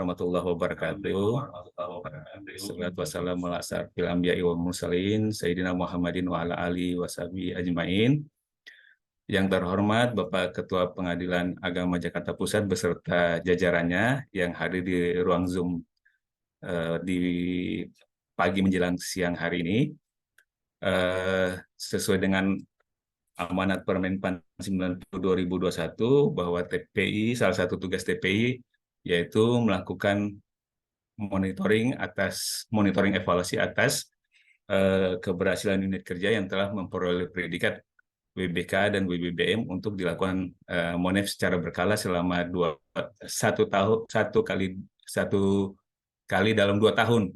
Warahmatullahi wabarakatuh. Salatu wassalamu ala asyrofil anbiya'i wal mursalin Sayyidina Muhammadin wa ala alihi washabihi ajmain. Yang terhormat Bapak Ketua Pengadilan Agama Jakarta Pusat beserta jajarannya yang hadir di ruang Zoom di pagi menjelang siang hari ini. Sesuai dengan amanat Permenpan 90 2021 bahwa TPI, salah satu tugas TPI yaitu melakukan monitoring evaluasi atas keberhasilan unit kerja yang telah memperoleh predikat WBK dan WBBM untuk dilakukan monef secara berkala selama satu kali dalam 2 tahun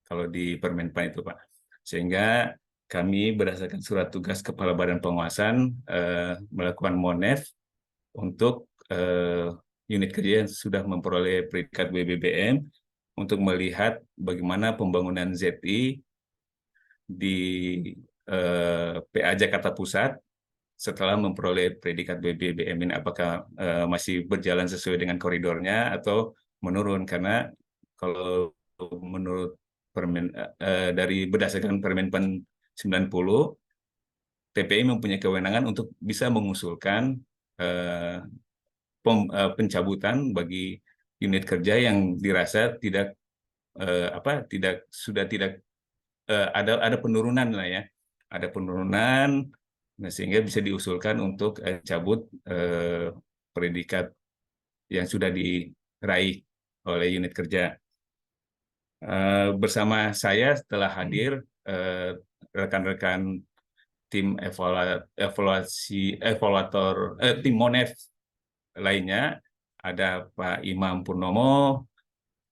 kalau di Permenpan itu, Pak. Sehingga kami berdasarkan surat tugas Kepala Badan Pengawasan melakukan monef untuk unit kerja yang sudah memperoleh predikat WBBM untuk melihat bagaimana pembangunan ZI di PA Jakarta Pusat setelah memperoleh predikat WBBM ini, apakah masih berjalan sesuai dengan koridornya atau menurun, karena kalau menurut dari berdasarkan Permenpan 90, TPI mempunyai kewenangan untuk bisa mengusulkan pencabutan bagi unit kerja yang dirasa tidak ada penurunan lah ya, ada penurunan, nah, sehingga bisa diusulkan untuk cabut predikat yang sudah diraih oleh unit kerja. Bersama saya telah hadir rekan-rekan tim tim Monef lainnya, ada Pak Imam Purnomo,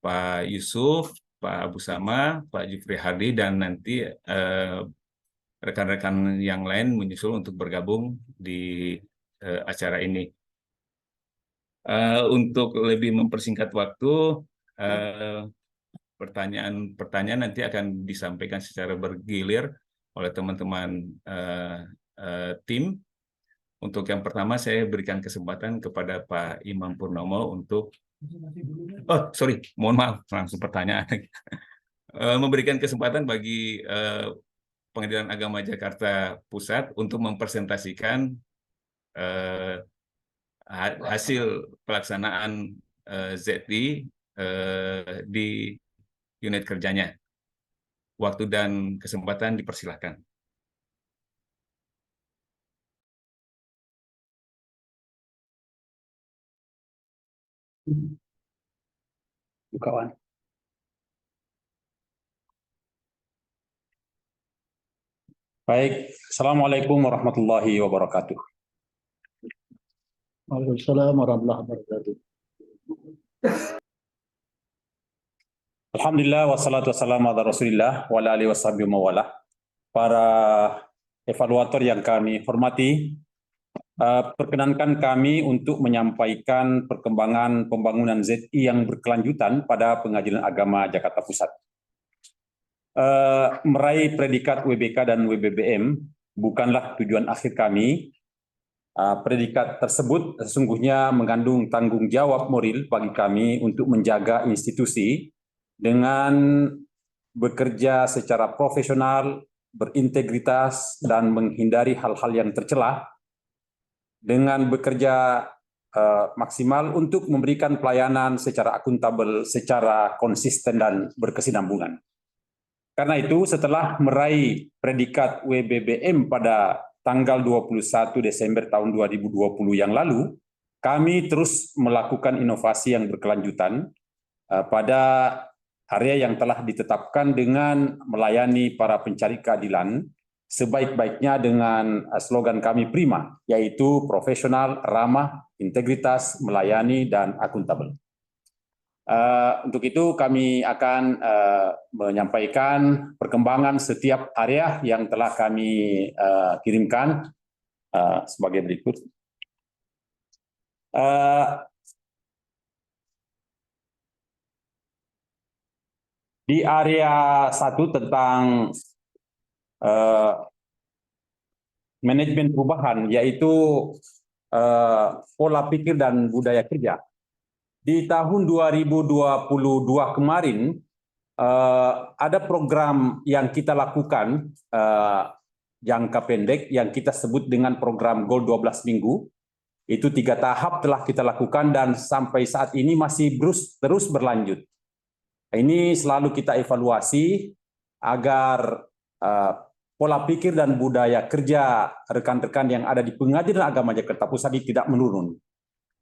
Pak Yusuf, Pak Abu Sama, Pak Jufri Hardi, dan nanti rekan-rekan yang lain menyusul untuk bergabung di acara ini. Untuk lebih mempersingkat waktu, pertanyaan nanti akan disampaikan secara bergilir oleh teman-teman tim. Untuk yang pertama saya berikan kesempatan kepada Pak Imam Purnomo untuk mohon maaf, langsung pertanyaan. Memberikan kesempatan bagi Pengadilan Agama Jakarta Pusat untuk mempresentasikan hasil pelaksanaan ZI di unit kerjanya. Waktu dan kesempatan dipersilahkan. Bukaan. Baik, Assalamualaikum warahmatullahi wabarakatuh. Waalaikumsalam warahmatullahi wabarakatuh. Alhamdulillah wassalatu wassalamu ala Rasulillah wa ala alihi washabihi mawalah. Para evaluator yang kami hormati, perkenankan kami untuk menyampaikan perkembangan pembangunan ZI yang berkelanjutan pada Pengadilan Agama Jakarta Pusat. Meraih predikat WBK dan WBBM bukanlah tujuan akhir kami. Predikat tersebut sesungguhnya mengandung tanggung jawab moral bagi kami untuk menjaga institusi dengan bekerja secara profesional, berintegritas, dan menghindari hal-hal yang tercela, dengan bekerja maksimal untuk memberikan pelayanan secara akuntabel, secara konsisten, dan berkesinambungan. Karena itu, setelah meraih predikat WBBM pada tanggal 21 Desember tahun 2020 yang lalu, kami terus melakukan inovasi yang berkelanjutan pada area yang telah ditetapkan dengan melayani para pencari keadilan sebaik-baiknya dengan slogan kami prima, yaitu profesional, ramah, integritas, melayani, dan akuntabel. Untuk itu kami akan menyampaikan perkembangan setiap area yang telah kami kirimkan sebagai berikut. Di area 1 tentang manajemen perubahan, yaitu pola pikir dan budaya kerja. di tahun 2022 kemarin ada program yang kita lakukan jangka pendek yang kita sebut dengan program Goal 12 Minggu. Itu 3 tahap telah kita lakukan dan sampai saat ini masih terus berlanjut. Ini selalu kita evaluasi agar pola pikir dan budaya kerja rekan-rekan yang ada di Pengadilan Agama Jakarta Pusat ini tidak menurun.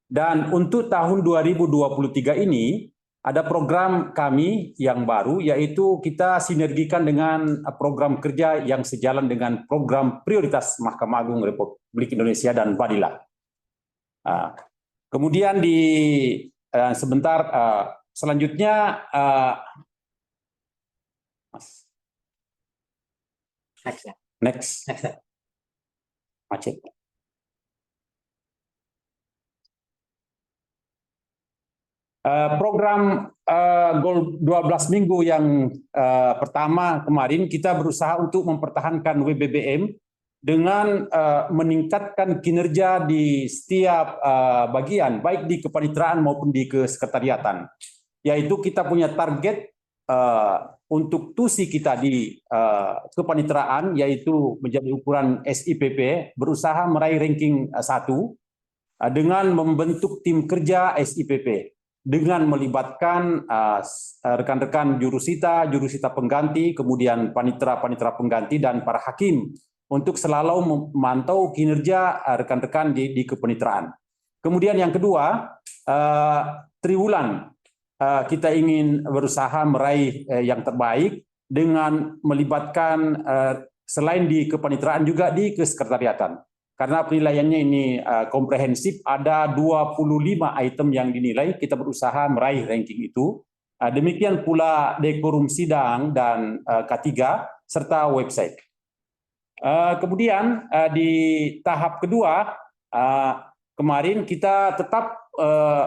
Dan untuk tahun 2023 ini ada program kami yang baru, yaitu kita sinergikan dengan program kerja yang sejalan dengan program prioritas Mahkamah Agung Republik Indonesia dan Badilak. Kemudian sebentar selanjutnya next. Macet. Program Goal 12 Minggu yang pertama kemarin kita berusaha untuk mempertahankan WBBM dengan meningkatkan kinerja di setiap bagian, baik di kepaniteraan maupun di kesekretariatan. Yaitu kita punya target untuk tusi kita di kepaniteraan, yaitu menjadi ukuran SIPP, berusaha meraih ranking 1 dengan membentuk tim kerja SIPP, dengan melibatkan rekan-rekan jurusita pengganti, kemudian panitera pengganti, dan para hakim, untuk selalu memantau kinerja rekan-rekan di kepaniteraan. Kemudian yang kedua, triwulan kita ingin berusaha meraih yang terbaik dengan melibatkan selain di kepaniteraan juga di kesekretariatan. Karena penilaiannya ini komprehensif, ada 25 item yang dinilai, kita berusaha meraih ranking itu. Demikian pula dekorum sidang dan K3 serta website. Kemudian di tahap kedua kemarin kita tetap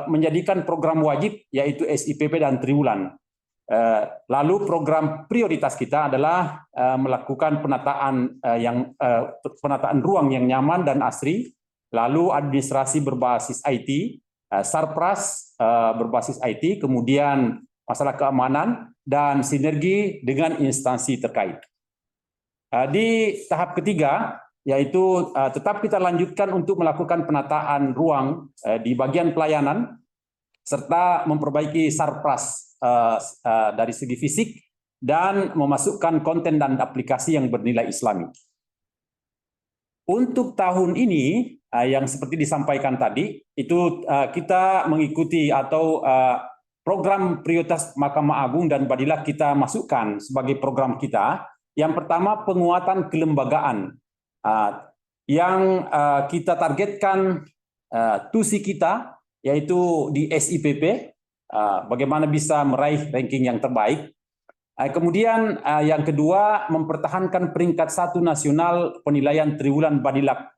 menjadikan program wajib, yaitu SIPP dan triwulan. Lalu program prioritas kita adalah melakukan penataan ruang yang nyaman dan asri, lalu administrasi berbasis IT, sarpras berbasis IT, kemudian masalah keamanan dan sinergi dengan instansi terkait. Di tahap ketiga, yaitu tetap kita lanjutkan untuk melakukan penataan ruang di bagian pelayanan, serta memperbaiki sarpras dari segi fisik, dan memasukkan konten dan aplikasi yang bernilai Islami. Untuk tahun ini, yang seperti disampaikan tadi, itu kita mengikuti atau program prioritas Mahkamah Agung dan Badilak kita masukkan sebagai program kita. Yang pertama, penguatan kelembagaan yang kita targetkan tusi kita, yaitu di SIPP, bagaimana bisa meraih ranking yang terbaik. Kemudian yang kedua, mempertahankan peringkat 1 nasional penilaian triwulan Badilak.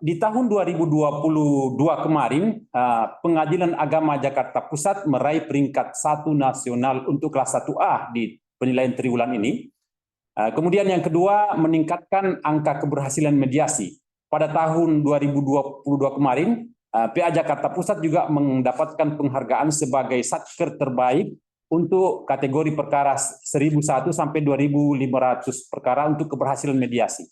Di tahun 2022 kemarin, Pengadilan Agama Jakarta Pusat meraih peringkat 1 nasional untuk kelas 1A di penilaian triwulan ini. Kemudian yang kedua, meningkatkan angka keberhasilan mediasi. Pada tahun 2022 kemarin, PA Jakarta Pusat juga mendapatkan penghargaan sebagai satker terbaik untuk kategori perkara 1001 sampai 2500 perkara untuk keberhasilan mediasi.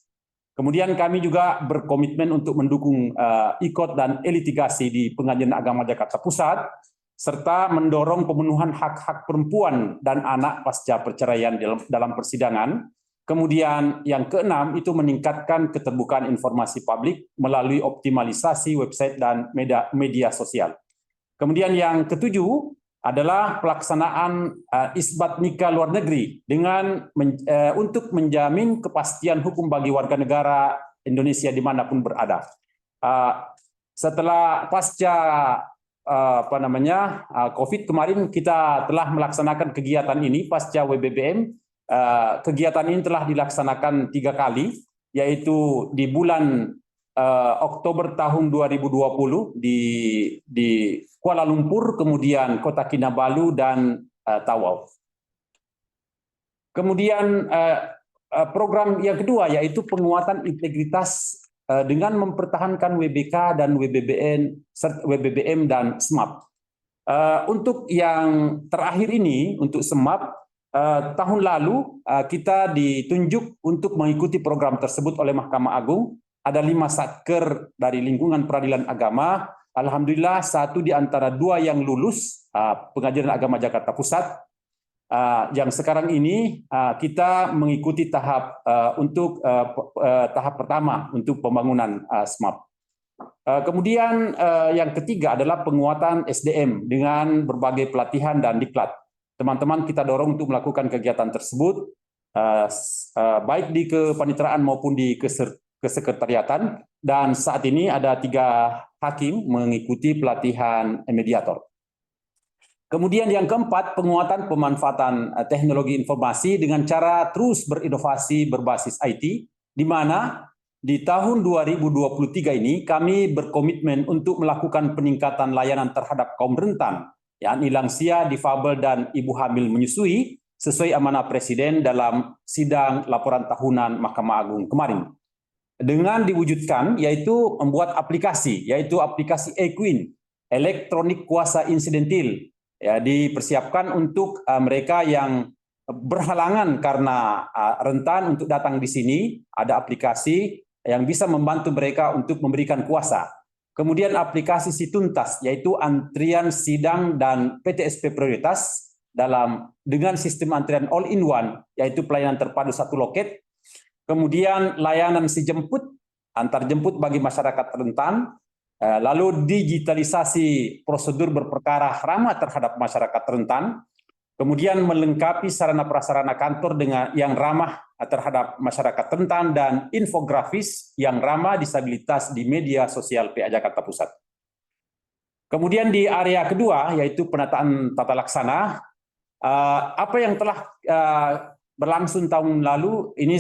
Kemudian kami juga berkomitmen untuk mendukung IKOT dan e-litigasi di Pengadilan Agama Jakarta Pusat, serta mendorong pemenuhan hak-hak perempuan dan anak pasca perceraian dalam persidangan. Kemudian yang keenam itu meningkatkan keterbukaan informasi publik melalui optimalisasi website dan media sosial. Kemudian yang ketujuh adalah pelaksanaan isbat nikah luar negeri dengan untuk menjamin kepastian hukum bagi warga negara Indonesia dimanapun berada. Setelah pasca COVID kemarin, kita telah melaksanakan kegiatan ini pasca WBBM. Kegiatan ini telah dilaksanakan 3 kali, yaitu di bulan Oktober tahun 2020 di Kuala Lumpur, kemudian Kota Kinabalu dan Tawau. Kemudian program yang kedua yaitu penguatan integritas dengan mempertahankan WBK dan WBBM dan SMAP. Untuk yang terakhir ini, untuk SEMAP, tahun lalu kita ditunjuk untuk mengikuti program tersebut oleh Mahkamah Agung. Ada 5 satker dari lingkungan peradilan agama. Alhamdulillah 1 di antara 2 yang lulus Pengadilan Agama Jakarta Pusat. Yang sekarang ini kita mengikuti tahap tahap pertama untuk pembangunan SEMAP. Kemudian yang ketiga adalah penguatan SDM dengan berbagai pelatihan dan diklat. Teman-teman kita dorong untuk melakukan kegiatan tersebut, baik di kepaniteraan maupun di kesekretariatan. Dan saat ini ada 3 hakim mengikuti pelatihan mediator. Kemudian yang keempat, penguatan pemanfaatan teknologi informasi dengan cara terus berinovasi berbasis IT, di mana di tahun 2023 ini kami berkomitmen untuk melakukan peningkatan layanan terhadap kaum rentan, yakni lansia, difabel, dan ibu hamil menyusui sesuai amanah Presiden dalam sidang laporan tahunan Mahkamah Agung kemarin. Dengan diwujudkan yaitu membuat aplikasi, yaitu aplikasi eQueen, elektronik kuasa insidentil, ya, dipersiapkan untuk mereka yang berhalangan karena rentan untuk datang di sini. Ada aplikasi yang bisa membantu mereka untuk memberikan kuasa. Kemudian aplikasi Situntas, yaitu antrian sidang dan PTSP prioritas dengan sistem antrian all-in-one, yaitu pelayanan terpadu satu loket. Kemudian layanan si jemput, antar jemput bagi masyarakat rentan. Lalu digitalisasi prosedur berperkara ramah terhadap masyarakat rentan. Kemudian melengkapi sarana prasarana kantor dengan yang ramah terhadap masyarakat rentan dan infografis yang ramah disabilitas di media sosial PA Jakarta Pusat. Kemudian di area kedua yaitu penataan tata laksana, apa yang telah berlangsung tahun lalu ini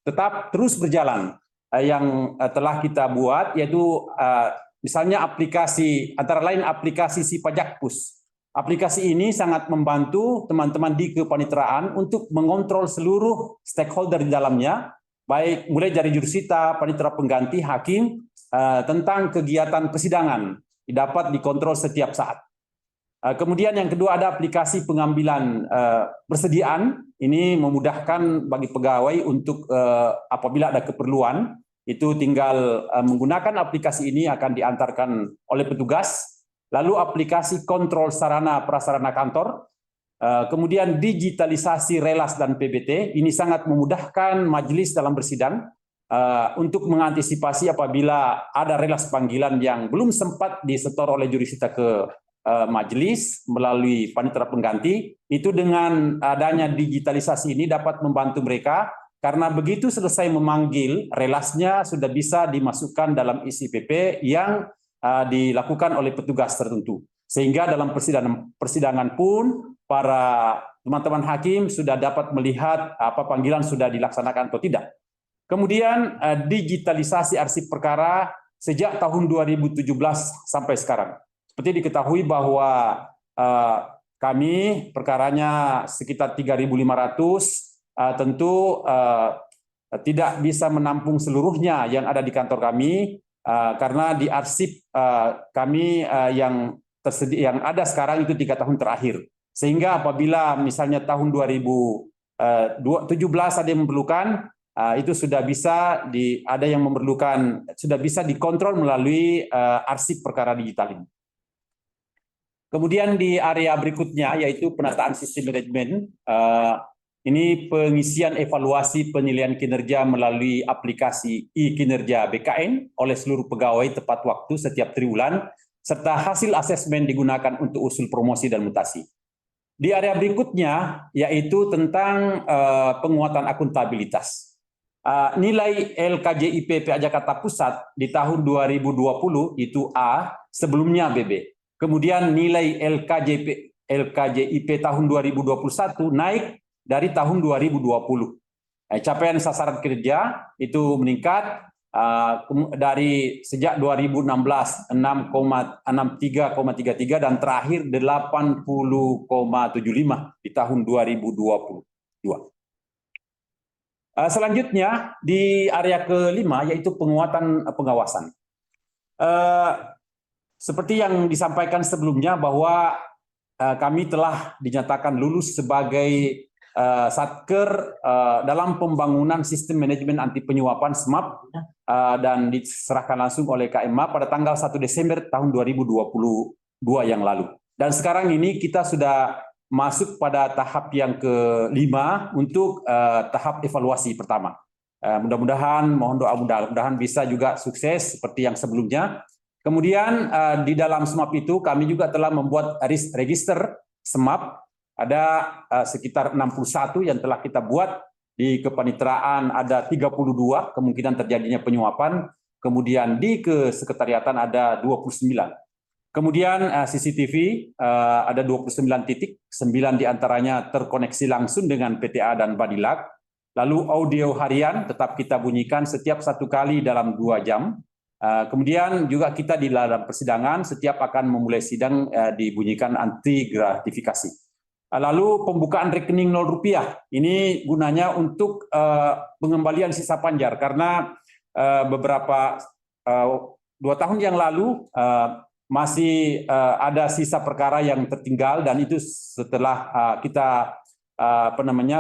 tetap terus berjalan. Yang telah kita buat yaitu misalnya aplikasi, antara lain aplikasi Si Pajakpus. Aplikasi ini sangat membantu teman-teman di kepaniteraan untuk mengontrol seluruh stakeholder di dalamnya, baik mulai dari jurusita, panitera pengganti, hakim, tentang kegiatan persidangan, dapat dikontrol setiap saat. Kemudian yang kedua ada aplikasi pengambilan persediaan, ini memudahkan bagi pegawai untuk apabila ada keperluan, itu tinggal menggunakan aplikasi ini akan diantarkan oleh petugas. Lalu aplikasi kontrol sarana prasarana kantor, kemudian digitalisasi relas dan PBT, ini sangat memudahkan majelis dalam bersidang untuk mengantisipasi apabila ada relas panggilan yang belum sempat disetor oleh jurusita ke majelis melalui panitera pengganti. Itu dengan adanya digitalisasi ini dapat membantu mereka, karena begitu selesai memanggil, relasnya sudah bisa dimasukkan dalam isi PP yang dilakukan oleh petugas tertentu. Sehingga dalam persidangan pun para teman-teman hakim sudah dapat melihat apa panggilan sudah dilaksanakan atau tidak. Kemudian digitalisasi arsip perkara sejak tahun 2017 sampai sekarang. Seperti diketahui bahwa kami perkaranya sekitar 3.500, tentu tidak bisa menampung seluruhnya yang ada di kantor kami. Karena di arsip kami yang ada sekarang itu 3 tahun terakhir, sehingga apabila misalnya tahun 2017 ada yang memerlukan, itu sudah bisa ada yang memerlukan sudah bisa dikontrol melalui arsip perkara digital ini. Kemudian di area berikutnya yaitu penataan sistem manajemen. Ini pengisian evaluasi penilaian kinerja melalui aplikasi e-kinerja BKN oleh seluruh pegawai tepat waktu setiap triwulan, serta hasil asesmen digunakan untuk usul promosi dan mutasi. Di area berikutnya yaitu tentang penguatan akuntabilitas. Nilai LKJIP PA Jakarta Pusat di tahun 2020 itu A, sebelumnya BB. Kemudian nilai LKJIP tahun 2021 naik dari tahun 2020. Capaian sasaran kerja itu meningkat dari sejak 2016 6,63,33 dan terakhir 80,75 di tahun 2022. Selanjutnya di area kelima yaitu penguatan pengawasan. Seperti yang disampaikan sebelumnya bahwa kami telah dinyatakan lulus sebagai Satker dalam pembangunan sistem manajemen anti penyuapan SMAP dan diserahkan langsung oleh KMA pada tanggal 1 Desember tahun 2022 yang lalu. Dan sekarang ini kita sudah masuk pada tahap yang kelima untuk tahap evaluasi pertama. Mudah-mudahan, mohon doa mudah-mudahan bisa juga sukses seperti yang sebelumnya. Kemudian di dalam SMAP itu kami juga telah membuat register SMAP. Ada sekitar 61 yang telah kita buat. Di kepaniteraan ada 32 kemungkinan terjadinya penyuapan. Kemudian di kesekretariatan ada 29. Kemudian CCTV ada 29 titik, 9 diantaranya terkoneksi langsung dengan PTA dan Badilak. Lalu audio harian tetap kita bunyikan setiap 1 kali dalam 2 jam. Kemudian juga kita di dalam persidangan setiap akan memulai sidang dibunyikan anti gratifikasi. Lalu pembukaan rekening Rp0. Ini gunanya untuk pengembalian sisa panjar karena beberapa 2 tahun yang lalu masih ada sisa perkara yang tertinggal dan itu setelah kita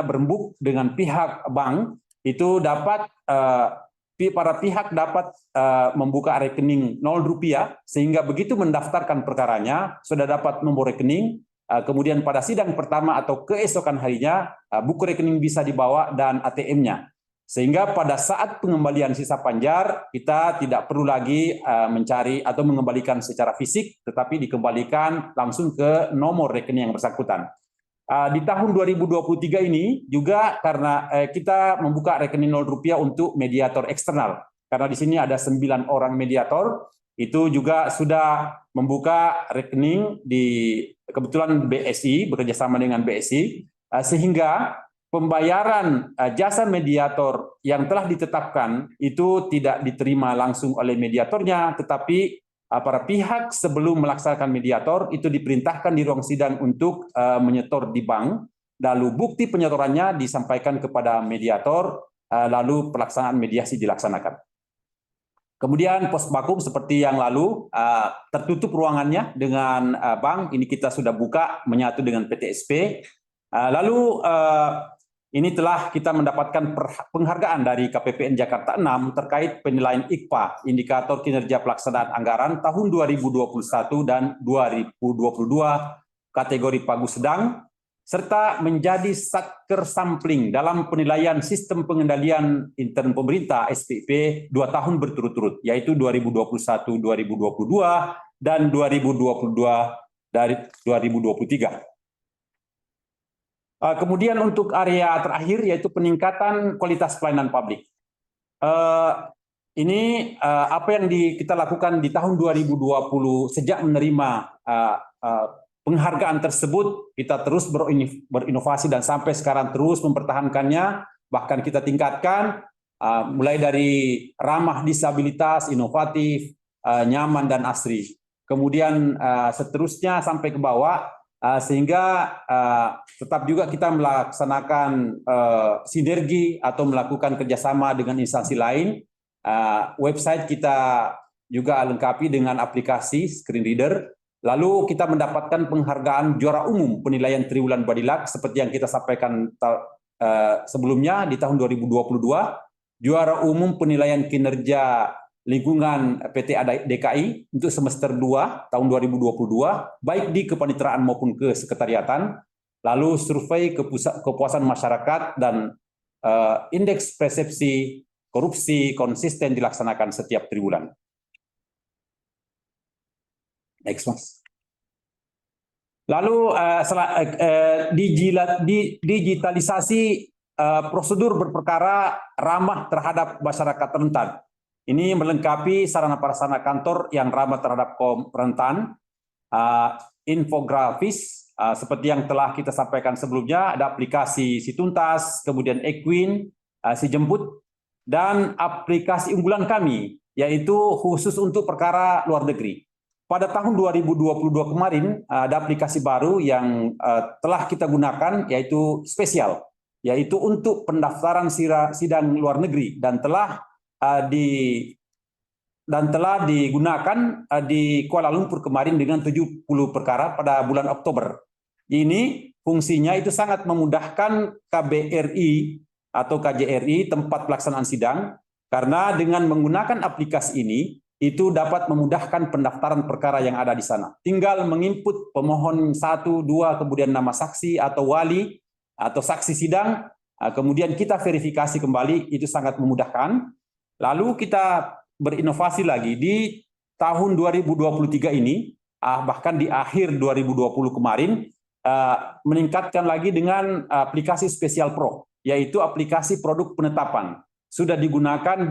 berembuk dengan pihak bank itu dapat para pihak dapat membuka rekening Rp0 sehingga begitu mendaftarkan perkaranya sudah dapat nomor rekening. Kemudian pada sidang pertama atau keesokan harinya buku rekening bisa dibawa dan ATM-nya. Sehingga pada saat pengembalian sisa panjar kita tidak perlu lagi mencari atau mengembalikan secara fisik tetapi dikembalikan langsung ke nomor rekening yang bersangkutan. Di tahun 2023 ini juga karena kita membuka rekening Rp0 untuk mediator eksternal. Karena di sini ada 9 orang mediator, itu juga sudah membuka rekening di kebetulan BSI, bekerja sama dengan BSI, sehingga pembayaran jasa mediator yang telah ditetapkan itu tidak diterima langsung oleh mediatornya, tetapi para pihak sebelum melaksanakan mediator itu diperintahkan di ruang sidang untuk menyetor di bank, lalu bukti penyetorannya disampaikan kepada mediator, lalu pelaksanaan mediasi dilaksanakan. Kemudian pos bakum seperti yang lalu tertutup ruangannya dengan bank, ini kita sudah buka menyatu dengan PTSP. Lalu ini telah kita mendapatkan penghargaan dari KPPN Jakarta 6 terkait penilaian IKPA, Indikator Kinerja Pelaksanaan Anggaran tahun 2021 dan 2022 kategori pagu sedang, serta menjadi Satker Sampling dalam penilaian sistem pengendalian intern pemerintah SPP 2 tahun berturut-turut, yaitu 2021-2022 dan 2022 dari 2023. Kemudian untuk area terakhir yaitu peningkatan kualitas pelayanan publik. Ini apa yang kita lakukan di tahun 2020 sejak menerima penghargaan tersebut, kita terus berinovasi dan sampai sekarang terus mempertahankannya, bahkan kita tingkatkan mulai dari ramah disabilitas, inovatif, nyaman dan asri. Kemudian seterusnya sampai ke bawah, sehingga tetap juga kita melaksanakan sinergi atau melakukan kerjasama dengan instansi lain. Website kita juga lengkapi dengan aplikasi screen reader. Lalu kita mendapatkan penghargaan juara umum penilaian triwulan Badilak seperti yang kita sampaikan sebelumnya di tahun 2022, juara umum penilaian kinerja lingkungan PTA DKI untuk semester 2 tahun 2022, baik di kepaniteraan maupun kesekretariatan, lalu survei kepuasan masyarakat dan indeks persepsi korupsi konsisten dilaksanakan setiap triwulan. Next, Mas. Lalu digitalisasi prosedur berperkara ramah terhadap masyarakat rentan. Ini melengkapi sarana prasarana kantor yang ramah terhadap kaum rentan, infografis seperti yang telah kita sampaikan sebelumnya, ada aplikasi Situntas, kemudian Equin, Si Jemput, dan aplikasi unggulan kami yaitu khusus untuk perkara luar negeri. Pada tahun 2022 kemarin ada aplikasi baru yang telah kita gunakan yaitu spesial, yaitu untuk pendaftaran sidang luar negeri dan telah digunakan di Kuala Lumpur kemarin dengan 70 perkara pada bulan Oktober. Ini fungsinya itu sangat memudahkan KBRI atau KJRI, tempat pelaksanaan sidang, karena dengan menggunakan aplikasi ini, itu dapat memudahkan pendaftaran perkara yang ada di sana. Tinggal menginput pemohon 1, 2, kemudian nama saksi atau wali, atau saksi sidang, kemudian kita verifikasi kembali, itu sangat memudahkan. Lalu kita berinovasi lagi di tahun 2023 ini, bahkan di akhir 2020 kemarin, meningkatkan lagi dengan aplikasi Spesial Pro, yaitu aplikasi produk penetapan. Sudah digunakan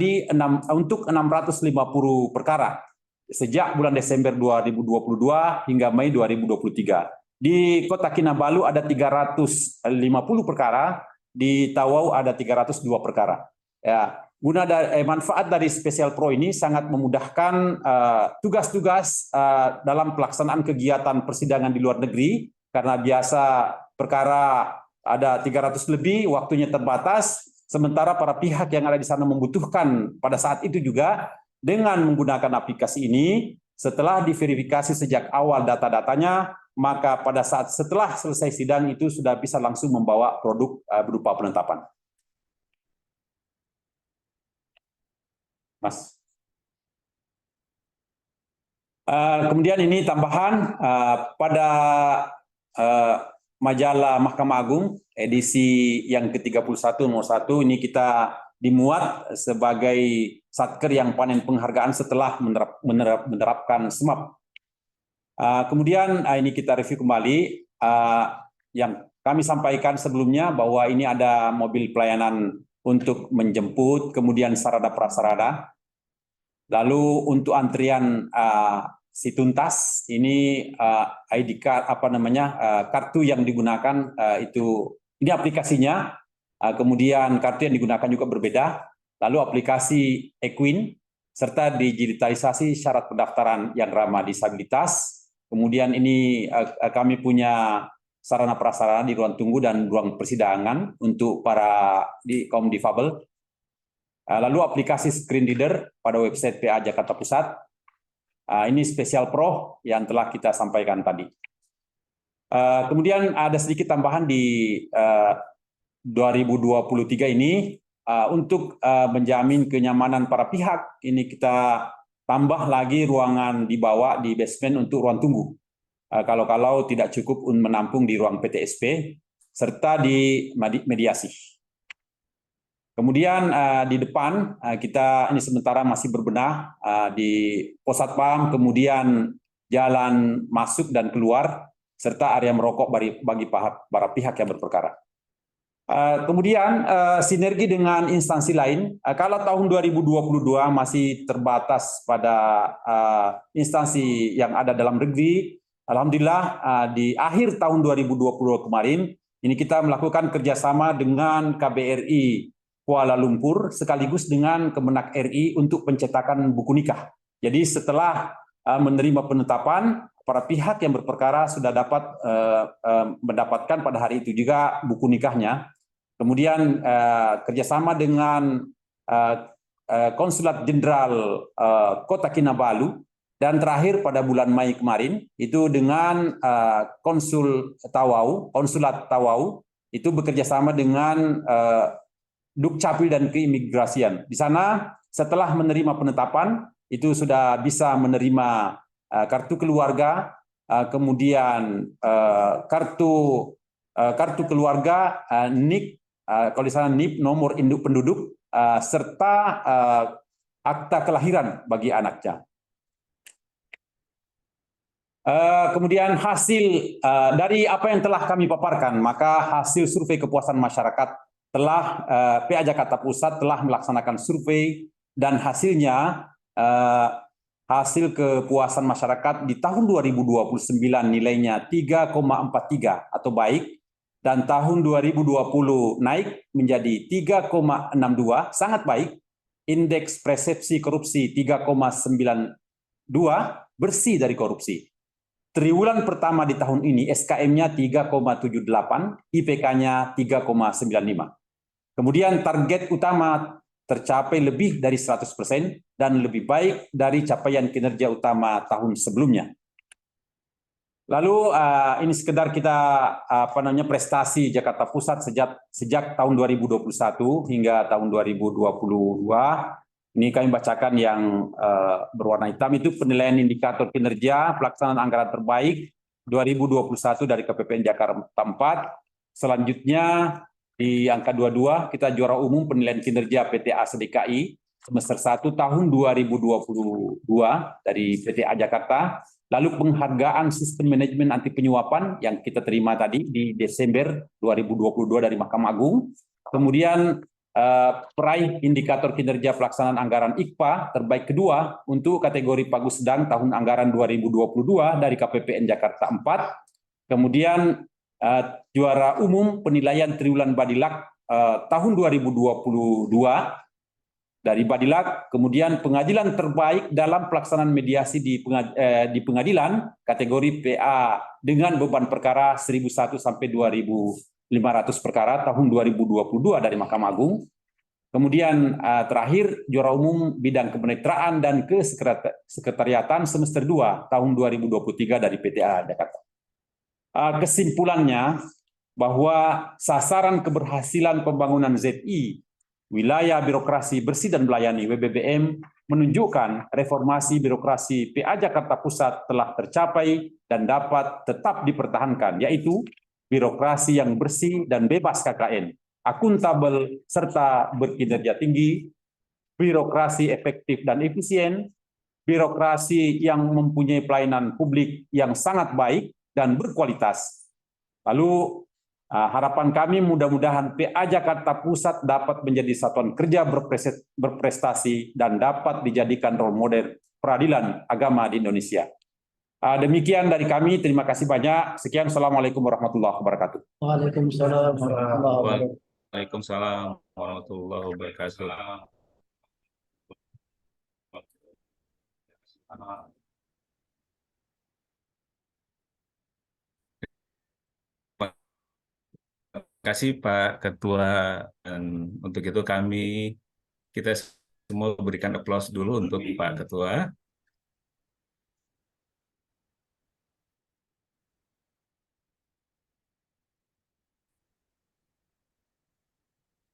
untuk 650 perkara sejak bulan Desember 2022 hingga Mei 2023. Di Kota Kinabalu ada 350 perkara, di Tawau ada 302 perkara. Ya, manfaat dari Spesial Pro ini sangat memudahkan tugas-tugas dalam pelaksanaan kegiatan persidangan di luar negeri, karena biasa perkara ada 300 lebih, waktunya terbatas, sementara para pihak yang ada di sana membutuhkan pada saat itu juga. Dengan menggunakan aplikasi ini, setelah diverifikasi sejak awal data-datanya, maka pada saat setelah selesai sidang itu sudah bisa langsung membawa produk berupa penetapan. Mas. Kemudian ini tambahan pada majalah Mahkamah Agung edisi yang ke-31 nomor 1 ini kita dimuat sebagai satker yang panen penghargaan setelah menerapkan SMAP. Kemudian ini kita review kembali yang kami sampaikan sebelumnya, bahwa ini ada mobil pelayanan untuk menjemput, kemudian sarana prasarana. Lalu untuk antrian si tuntas ini ID card kartu yang digunakan ini aplikasinya, kemudian kartu yang digunakan juga berbeda. Lalu aplikasi Equin serta digitalisasi syarat pendaftaran yang ramah disabilitas. Kemudian ini kami punya sarana prasarana di ruang tunggu dan ruang persidangan untuk para kaum difabel. Lalu aplikasi screen reader pada website PA Jakarta Pusat. Ini Spesial Pro yang telah kita sampaikan tadi. Kemudian ada sedikit tambahan di 2023 ini untuk menjamin kenyamanan para pihak. Ini kita tambah lagi ruangan di bawah di basement untuk ruang tunggu. Kalau tidak cukup menampung di ruang PTSP serta di mediasi. Kemudian di depan kita ini sementara masih berbenah di pos satpam, kemudian jalan masuk dan keluar serta area merokok bagi para pihak yang berperkara. Kemudian sinergi dengan instansi lain. Kalau tahun 2022 masih terbatas pada instansi yang ada dalam negeri, alhamdulillah di akhir tahun 2020 kemarin ini kita melakukan kerjasama dengan KBRI Kuala Lumpur sekaligus dengan Kemenak RI untuk pencetakan buku nikah. Jadi setelah menerima penetapan, para pihak yang berperkara sudah dapat mendapatkan pada hari itu juga buku nikahnya. Kemudian kerjasama dengan Konsulat Jenderal Kota Kinabalu, dan terakhir pada bulan Mei kemarin itu dengan Konsulat Tawau itu bekerjasama dengan Dukcapil dan Keimigrasian. Di sana setelah menerima penetapan itu sudah bisa menerima kartu keluarga, kemudian kartu keluarga, NIK, kalau di sana NIP, nomor induk penduduk, serta akta kelahiran bagi anaknya. Kemudian hasil dari apa yang telah kami paparkan, maka hasil survei kepuasan masyarakat telah PA Jakarta Pusat telah melaksanakan survei, dan hasilnya hasil kepuasan masyarakat di tahun 2029 nilainya 3,43 atau baik, dan tahun 2020 naik menjadi 3,62 sangat baik, indeks persepsi korupsi 3,92 bersih dari korupsi. Triwulan pertama di tahun ini SKM-nya 3,78, IPK-nya 3,95. Kemudian target utama tercapai lebih dari 100% dan lebih baik dari capaian kinerja utama tahun sebelumnya. Lalu ini sekedar kita prestasi Jakarta Pusat sejak tahun 2021 hingga tahun 2022. Ini kami bacakan yang berwarna hitam itu penilaian indikator kinerja pelaksanaan anggaran terbaik 2021 dari KPPN Jakarta 4. Selanjutnya di angka 22 kita juara umum penilaian kinerja PTA DKI semester 1 tahun 2022 dari PTA Jakarta. Lalu penghargaan sistem manajemen anti penyuapan yang kita terima tadi di Desember 2022 dari Mahkamah Agung. Kemudian peraih indikator kinerja pelaksanaan anggaran IKPA terbaik kedua untuk kategori Pagu Sedang tahun anggaran 2022 dari KPPN Jakarta 4. Kemudian juara umum penilaian Triwulan Badilak tahun 2022 dari Badilak. Kemudian pengadilan terbaik dalam pelaksanaan mediasi di pengadilan kategori PA dengan beban perkara 1001 sampai 2500 perkara tahun 2022 dari Mahkamah Agung. Kemudian terakhir juara umum bidang kepenetraan dan kesekretariatan semester 2 tahun 2023 dari PTA Jakarta. Kesimpulannya bahwa sasaran keberhasilan pembangunan ZI Wilayah Birokrasi Bersih dan Melayani WBBM menunjukkan reformasi birokrasi PA Jakarta Pusat telah tercapai dan dapat tetap dipertahankan, yaitu birokrasi yang bersih dan bebas KKN, akuntabel serta berkinerja tinggi, birokrasi efektif dan efisien, birokrasi yang mempunyai pelayanan publik yang sangat baik dan berkualitas. Lalu harapan kami mudah-mudahan PA Jakarta Pusat dapat menjadi satuan kerja berprestasi dan dapat dijadikan role model peradilan agama di Indonesia. Demikian dari kami, terima kasih banyak. Sekian, Assalamualaikum warahmatullahi wabarakatuh. Waalaikumsalam warahmatullahi wabarakatuh. Waalaikumsalam warahmatullahi wabarakatuh. Terima kasih Pak Ketua, dan untuk itu kita semua berikan aplaus dulu untuk Pak Ketua.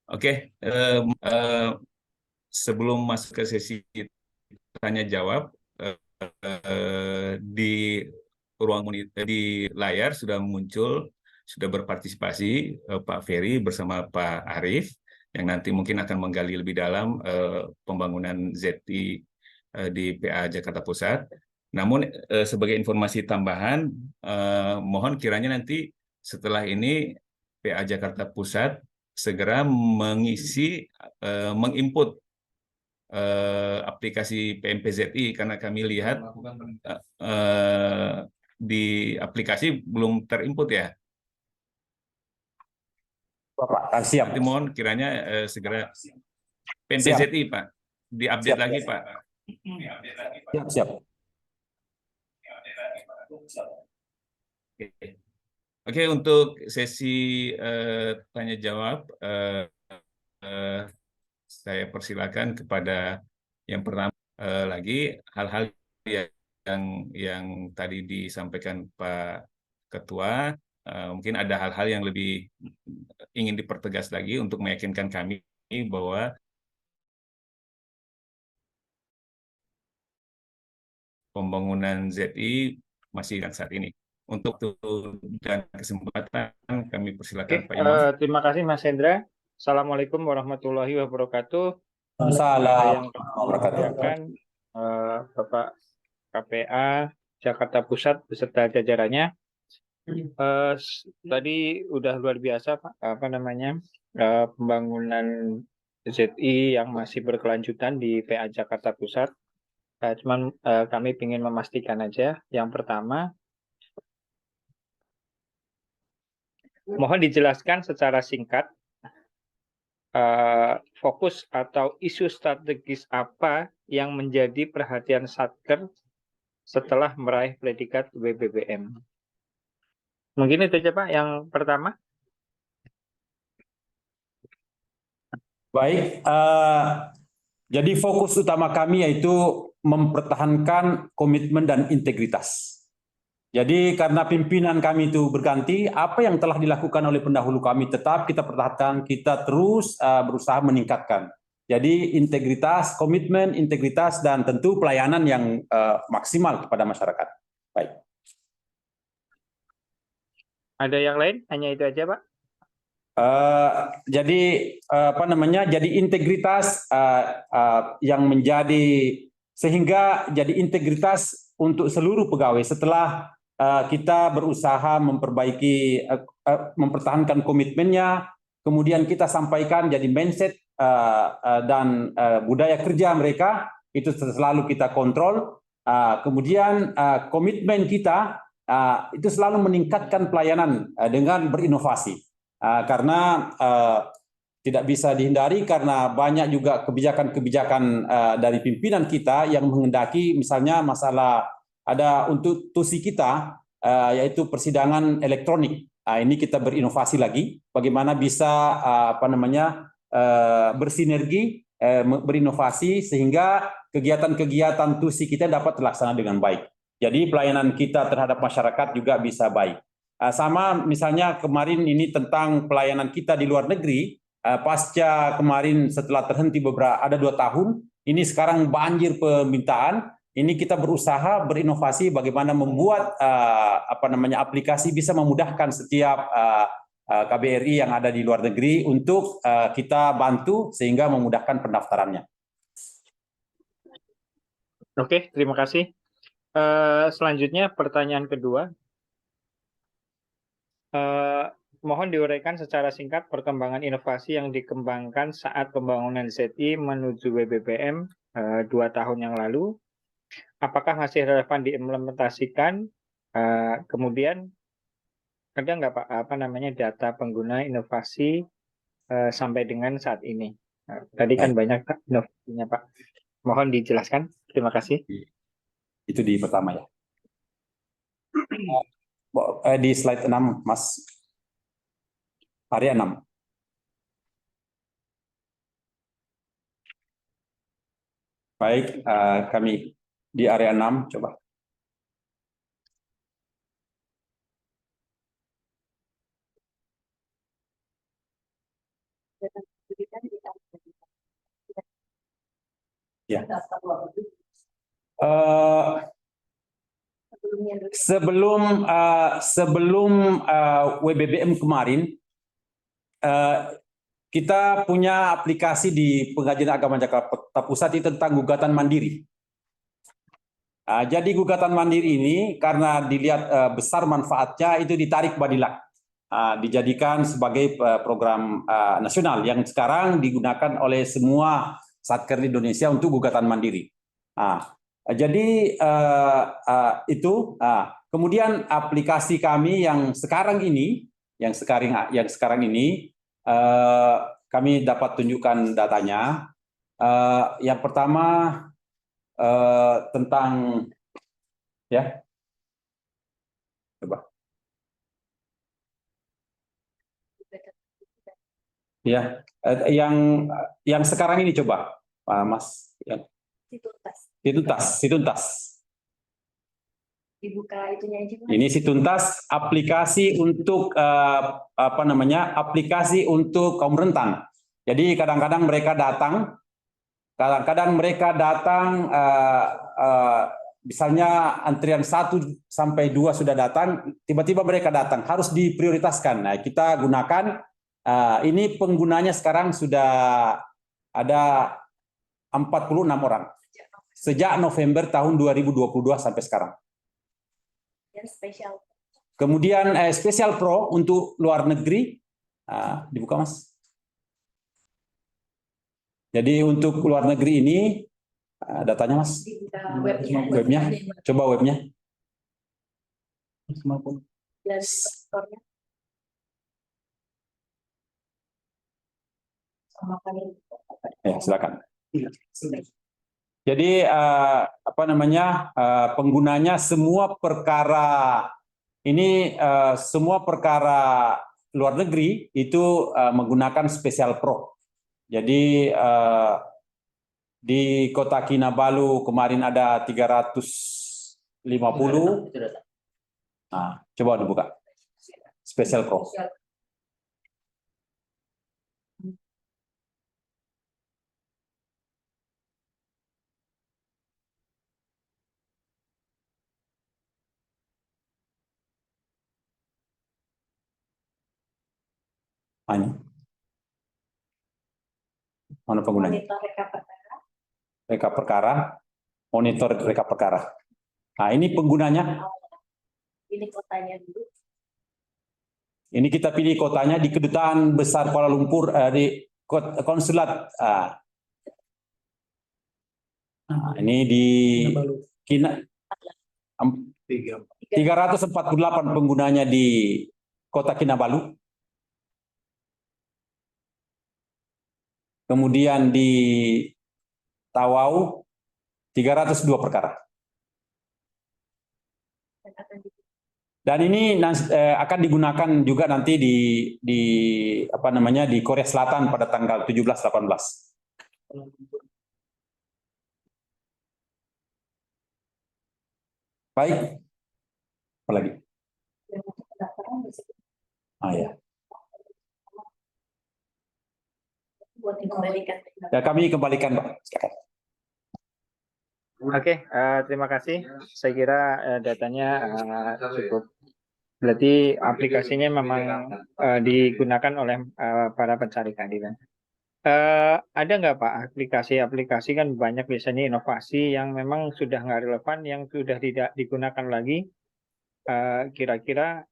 Oke, sebelum masuk ke sesi tanya jawab, di di layar sudah muncul, sudah berpartisipasi Pak Ferry bersama Pak Arief, yang nanti mungkin akan menggali lebih dalam pembangunan ZI di PA Jakarta Pusat. Namun sebagai informasi tambahan, mohon kiranya nanti setelah ini PA Jakarta Pusat segera menginput aplikasi PMPZI, karena kami lihat di aplikasi belum terinput ya. Bapak, siap. Jadi mohon kiranya segera PMPZI Pak, diupdate Siap. lagi Pak. Siap. Oke, untuk sesi tanya jawab, saya persilakan kepada yang pertama. Lagi hal-hal yang tadi disampaikan Pak Ketua, mungkin ada hal-hal yang lebih ingin dipertegas lagi untuk meyakinkan kami bahwa pembangunan ZI masih saat ini. Untuk dan kesempatan kami persilakan Pak Imam. Terima kasih Mas Hendra. Assalamualaikum warahmatullahi wabarakatuh. Assalamualaikum warahmatullahi wabarakatuh. Bapak KPA Jakarta Pusat beserta jajarannya. Tadi udah luar biasa Pak, pembangunan ZI yang masih berkelanjutan di PA Jakarta Pusat. Cuman kami ingin memastikan aja, yang pertama, mohon dijelaskan secara singkat fokus atau isu strategis apa yang menjadi perhatian Satker setelah meraih predikat WBBM. Mungkin itu aja Pak yang pertama. Baik, jadi fokus utama kami yaitu mempertahankan komitmen dan integritas. Jadi karena pimpinan kami itu berganti, apa yang telah dilakukan oleh pendahulu kami tetap kita pertahankan, kita terus berusaha meningkatkan. Jadi integritas, komitmen, integritas, dan tentu pelayanan yang maksimal kepada masyarakat. Baik. Ada yang lain? Hanya itu aja, Pak. Jadi apa namanya? Jadi integritas yang menjadi sehingga jadi integritas untuk seluruh pegawai setelah kita berusaha memperbaiki, mempertahankan komitmennya, kemudian kita sampaikan jadi mindset dan budaya kerja mereka itu selalu kita kontrol. Kemudian komitmen kita itu selalu meningkatkan pelayanan dengan berinovasi. Karena tidak bisa dihindari karena banyak juga kebijakan-kebijakan dari pimpinan kita yang menghendaki misalnya masalah ada untuk TUSI kita yaitu persidangan elektronik. Ini kita berinovasi lagi bagaimana bisa apa namanya bersinergi berinovasi sehingga kegiatan-kegiatan TUSI kita dapat terlaksana dengan baik. Jadi pelayanan kita terhadap masyarakat juga bisa baik. Sama misalnya kemarin ini tentang pelayanan kita di luar negeri, pasca kemarin setelah terhenti ada 2 tahun, ini sekarang banjir permintaan. Ini kita berusaha berinovasi bagaimana membuat apa namanya aplikasi bisa memudahkan setiap KBRI yang ada di luar negeri untuk kita bantu sehingga memudahkan pendaftarannya. Oke, terima kasih. Selanjutnya pertanyaan kedua. Mohon diuraikan secara singkat perkembangan inovasi yang dikembangkan saat pembangunan ZI menuju WBBM 2 tahun yang lalu. Apakah masih relevan diimplementasikan? Kemudian ada nggak Pak apa namanya data pengguna inovasi sampai dengan saat ini? Tadi kan banyak inovasinya Pak. Mohon dijelaskan. Terima kasih. Itu di pertama ya. Di slide 6, Mas. Area 6. Baik, kami di area 6, coba. Ya. Sebelum WBBM kemarin, kita punya aplikasi di Pengadilan Agama Jakarta Pusat itu tentang gugatan mandiri. Jadi gugatan mandiri ini karena dilihat besar manfaatnya itu ditarik Badilak, dijadikan sebagai program nasional yang sekarang digunakan oleh semua satker di Indonesia untuk gugatan mandiri. Jadi itu. Kemudian aplikasi kami yang sekarang ini, kami dapat tunjukkan datanya. Yang pertama tentang ya, coba. Ya, yang sekarang ini coba, Mas. Ya. Situntas. Dibuka itunya aja. Ini Situntas, aplikasi untuk apa namanya? Aplikasi untuk kaum rentan. Jadi kadang-kadang mereka datang, misalnya antrian 1 sampai 2 sudah datang, tiba-tiba mereka datang, harus diprioritaskan. Nah, kita gunakan ini penggunanya sekarang sudah ada 46 orang. Sejak November tahun 2022 sampai sekarang. Spesial. Kemudian Spesial Pro untuk luar negeri, dibuka Mas. Jadi untuk luar negeri ini datanya Mas. Webnya, coba webnya. Ya, silakan. Jadi apa namanya penggunanya semua perkara ini semua perkara luar negeri itu menggunakan Spesial Pro. Jadi di Kota Kinabalu kemarin ada 350. Nah, coba dibuka. Special Pro. Nah, ini. Mana penggunanya? Monitor reka perkara. Reka perkara, monitor reka perkara. Nah, ini penggunanya. Ini kotanya dulu. Ini kita pilih kotanya di Kedutaan Besar Kuala Lumpur, di konsulat. Nah, ini di Tiga. 348 penggunanya di Kota Kinabalu. Kemudian di Tawau 302 perkara. Dan ini akan digunakan juga nanti di apa namanya di Korea Selatan pada tanggal 17-18. Baik. Apa lagi? Ah ya. Buat dikembalikan. Ya, kami kembalikan, Pak. Oke, terima kasih. Saya kira datanya cukup. Berarti aplikasinya memang digunakan oleh para pencari keadilan. Ada nggak Pak aplikasi-aplikasi kan banyak biasanya inovasi yang memang sudah nggak relevan, yang sudah tidak digunakan lagi. Kira-kira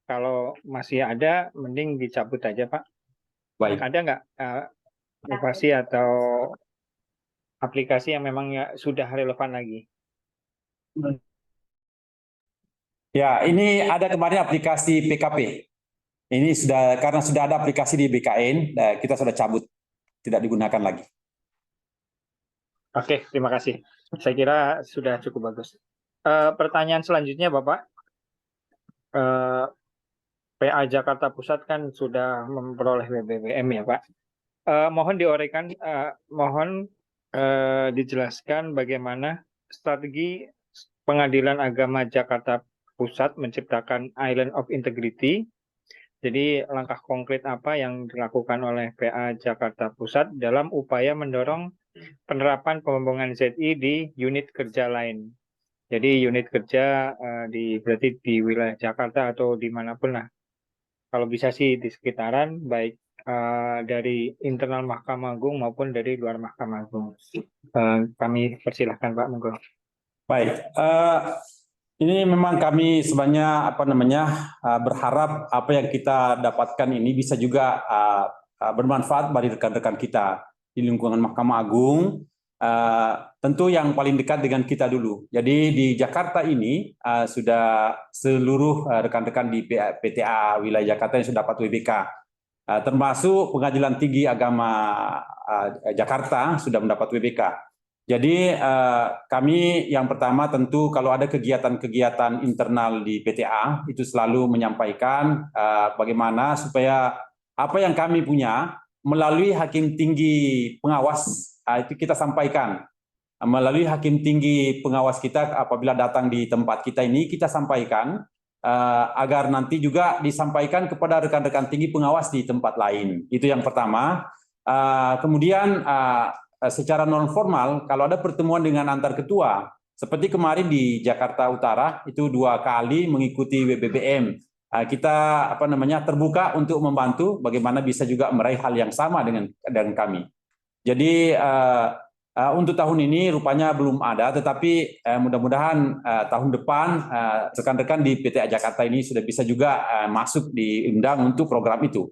kalau masih ada, mending dicabut aja Pak. Baik. Ada nggak inovasi atau aplikasi yang memang sudah relevan lagi? Ya, ini ada kemarin aplikasi PKP. Ini karena sudah ada aplikasi di BKN, kita sudah cabut, tidak digunakan lagi. Oke, terima kasih. Saya kira sudah cukup bagus. Pertanyaan selanjutnya, Bapak. PA Jakarta Pusat kan sudah memperoleh WBBM ya, Pak. Mohon diuraikan, mohon dijelaskan bagaimana strategi Pengadilan Agama Jakarta Pusat menciptakan Island of Integrity. Jadi langkah konkret apa yang dilakukan oleh PA Jakarta Pusat dalam upaya mendorong penerapan pembohongan ZI di unit kerja lain. Jadi unit kerja berarti di wilayah Jakarta atau dimanapun lah. Kalau bisa sih di sekitaran, baik dari internal Mahkamah Agung maupun dari luar Mahkamah Agung. Kami persilahkan Pak Monggo. Baik, ini memang kami sebenarnya berharap apa yang kita dapatkan ini bisa juga bermanfaat bagi rekan-rekan kita di lingkungan Mahkamah Agung. Tentu yang paling dekat dengan kita dulu. Jadi di Jakarta ini sudah seluruh rekan-rekan di PTA wilayah Jakarta yang sudah dapat WBK, termasuk Pengadilan Tinggi Agama Jakarta sudah mendapat WBK. Jadi kami yang pertama tentu kalau ada kegiatan-kegiatan internal di PTA itu selalu menyampaikan bagaimana supaya apa yang kami punya melalui Hakim Tinggi Pengawas itu kita sampaikan. Melalui Hakim Tinggi Pengawas kita apabila datang di tempat kita ini kita sampaikan agar nanti juga disampaikan kepada rekan-rekan tinggi pengawas di tempat lain. Itu yang pertama. Kemudian secara non formal kalau ada pertemuan dengan antar ketua seperti kemarin di Jakarta Utara itu 2 kali mengikuti WBBM, kita terbuka untuk membantu bagaimana bisa juga meraih hal yang sama dengan kami. Jadi untuk tahun ini rupanya belum ada, tetapi mudah-mudahan tahun depan rekan-rekan di PTA Jakarta ini sudah bisa juga masuk diundang untuk program itu.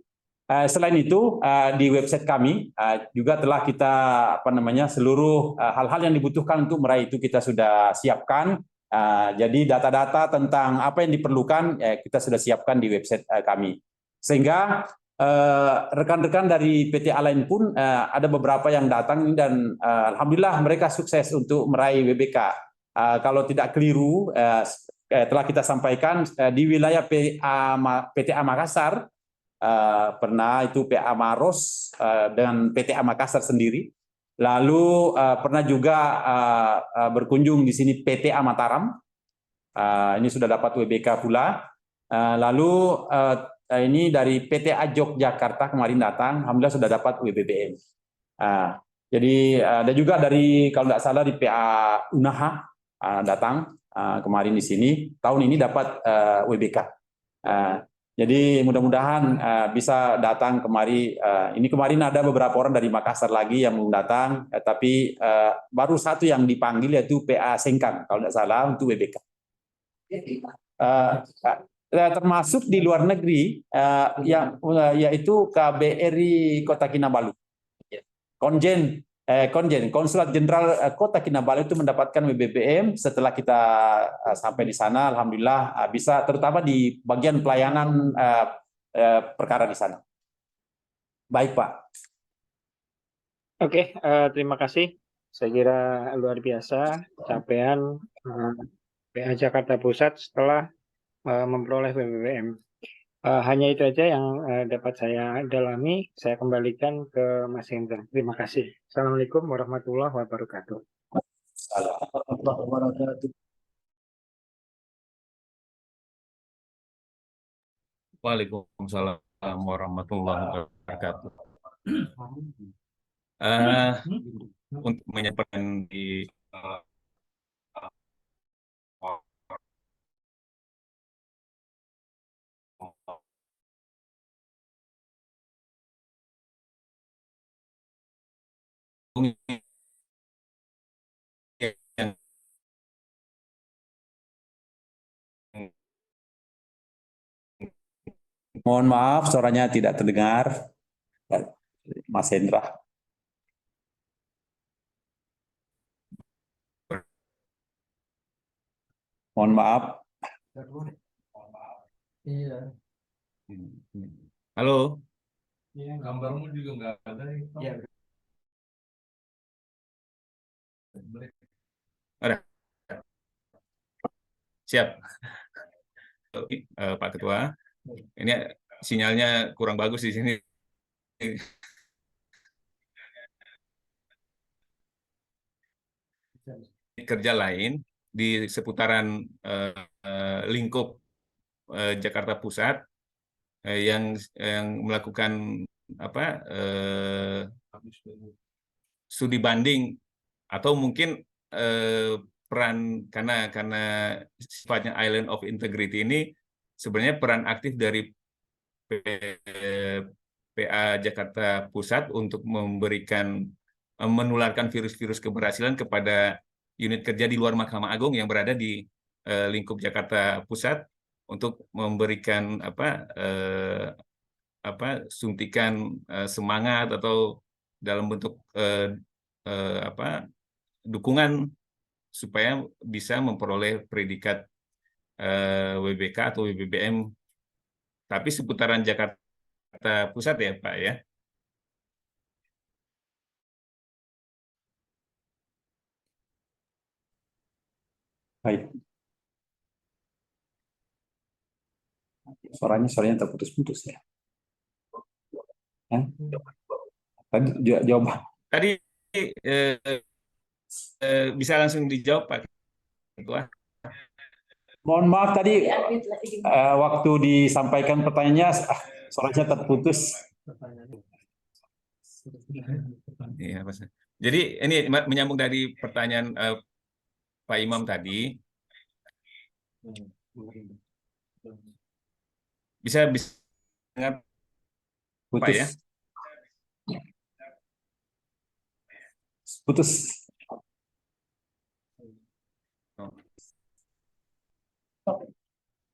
Selain itu di website kami juga telah kita seluruh hal-hal yang dibutuhkan untuk meraih itu kita sudah siapkan. Jadi data-data tentang apa yang diperlukan kita sudah siapkan di website kami. Sehingga rekan-rekan dari PTA lain pun ada beberapa yang datang dan alhamdulillah mereka sukses untuk meraih WBK. Kalau tidak keliru telah kita sampaikan di wilayah PTA Makassar pernah itu PA Maros dengan PTA Makassar sendiri. Lalu pernah juga berkunjung di sini PTA Mataram. Ini sudah dapat WBK pula. Lalu ini dari PTA Yogyakarta kemarin datang, alhamdulillah sudah dapat WBBM. Jadi ada juga dari kalau tidak salah di PA Unaha datang kemarin di sini, tahun ini dapat WBK. Jadi mudah-mudahan bisa datang kemari. Ini kemarin ada beberapa orang dari Makassar lagi yang mau datang, tapi baru satu yang dipanggil yaitu PA Sengkang kalau tidak salah untuk WBK. Termasuk di luar negeri yaitu KBRI Kota Kinabalu. Konsulat Jenderal Kota Kinabalu itu mendapatkan WBBM. Setelah kita sampai di sana, alhamdulillah bisa, terutama di bagian pelayanan perkara di sana. Baik, Pak. Oke, terima kasih. Saya kira luar biasa capaian PA Jakarta Pusat setelah memperoleh WBBM. Hanya itu aja yang dapat saya dalami. Saya kembalikan ke Mas Hendra. Terima kasih. Assalamualaikum warahmatullahi wabarakatuh. Waalaikumsalam warahmatullahi wabarakatuh. Untuk menyampaikan di Mohon maaf, suaranya tidak terdengar, Mas Hendra. Mohon maaf. Iya. Halo. Iya, gambarmu juga nggak ada. Iya. Ada. Siap. Pak Ketua, ini sinyalnya kurang bagus di sini. Kerja lain di seputaran lingkup Jakarta Pusat yang melakukan studi banding atau mungkin peran karena sifatnya Island of Integrity ini sebenarnya peran aktif dari PA Jakarta Pusat untuk menularkan virus-virus keberhasilan kepada unit kerja di luar Mahkamah Agung yang berada di lingkup Jakarta Pusat untuk memberikan suntikan semangat atau dalam bentuk dukungan supaya bisa memperoleh predikat WBK atau WBBM, tapi seputaran Jakarta Pusat ya Pak ya. Baik. Suaranya terputus-putus ya. Tadi jawab. Tadi bisa langsung dijawab Pak Ketua. Mohon maaf tadi waktu disampaikan pertanyaannya suaranya terputus. Iya, Mas. Jadi ini menyambung dari pertanyaan Pak Imam tadi. Bisa dengar Pak ya? Putus.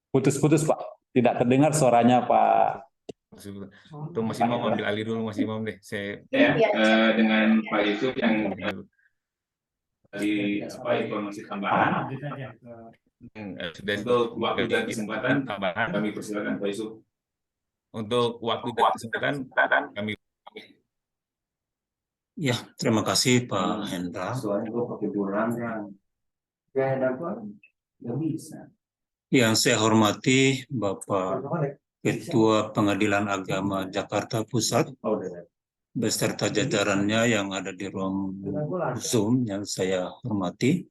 Putus-putus Pak. Tidak terdengar suaranya Pak. Tuh Mas Imam ambil alih dulu Mas Imam deh. Saya dengan Pak Yusuf yang di informasi tambahan. Sudah itu waktu dan kesempatan tambahan kami persilakan Pak Yusuf. Untuk waktu dan kesempatan kami. Ya, terima kasih Pak Hendra. Yang saya hormati Bapak Ketua Pengadilan Agama Jakarta Pusat beserta jajarannya yang ada di ruang Zoom yang saya hormati,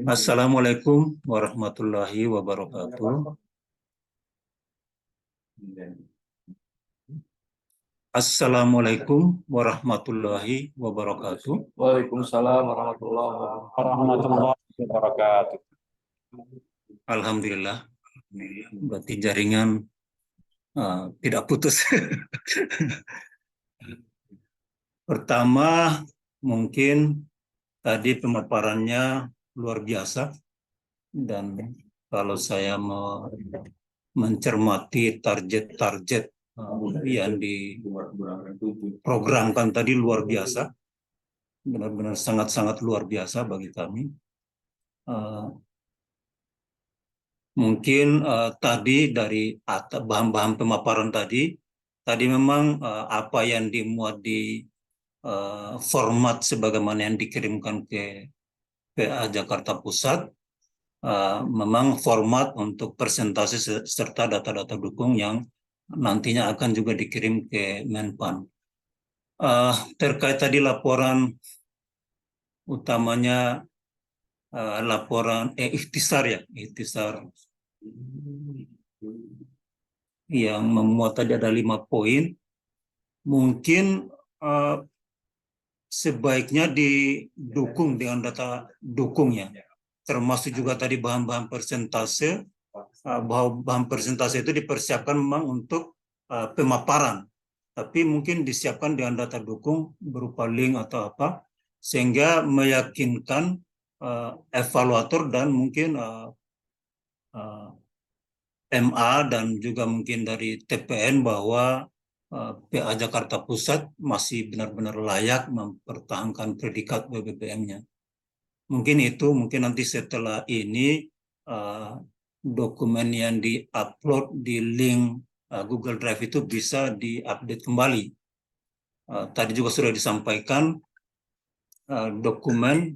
Assalamualaikum warahmatullahi wabarakatuh. Assalamualaikum warahmatullahi wabarakatuh. Waalaikumsalam warahmatullahi wabarakatuh. Warahmatullahi wabarakatuh. Alhamdulillah. Berarti jaringan tidak putus. Pertama, mungkin tadi pemaparannya luar biasa, dan kalau saya mencermati target-target yang diprogramkan tadi luar biasa, benar-benar sangat-sangat luar biasa bagi kami. Mungkin tadi dari bahan-bahan pemaparan tadi memang apa yang dimuat di format sebagaimana yang dikirimkan ke PA Jakarta Pusat, memang format untuk presentasi serta data-data dukung yang nantinya akan juga dikirim ke Menpan. Terkait tadi laporan utamanya, laporan ikhtisar yang memuat tadi ada 5 poin. Mungkin sebaiknya didukung dengan data dukungnya, termasuk juga tadi bahan-bahan persentase, bahwa bahan persentase itu dipersiapkan memang untuk pemaparan, tapi mungkin disiapkan dengan data dukung berupa link atau apa, sehingga meyakinkan evaluator dan mungkin MA dan juga mungkin dari TPN bahwa PA Jakarta Pusat masih benar-benar layak mempertahankan predikat BBBM-nya. Mungkin nanti setelah ini dokumen yang di-upload di link Google Drive itu bisa diupdate kembali. Tadi juga sudah disampaikan dokumen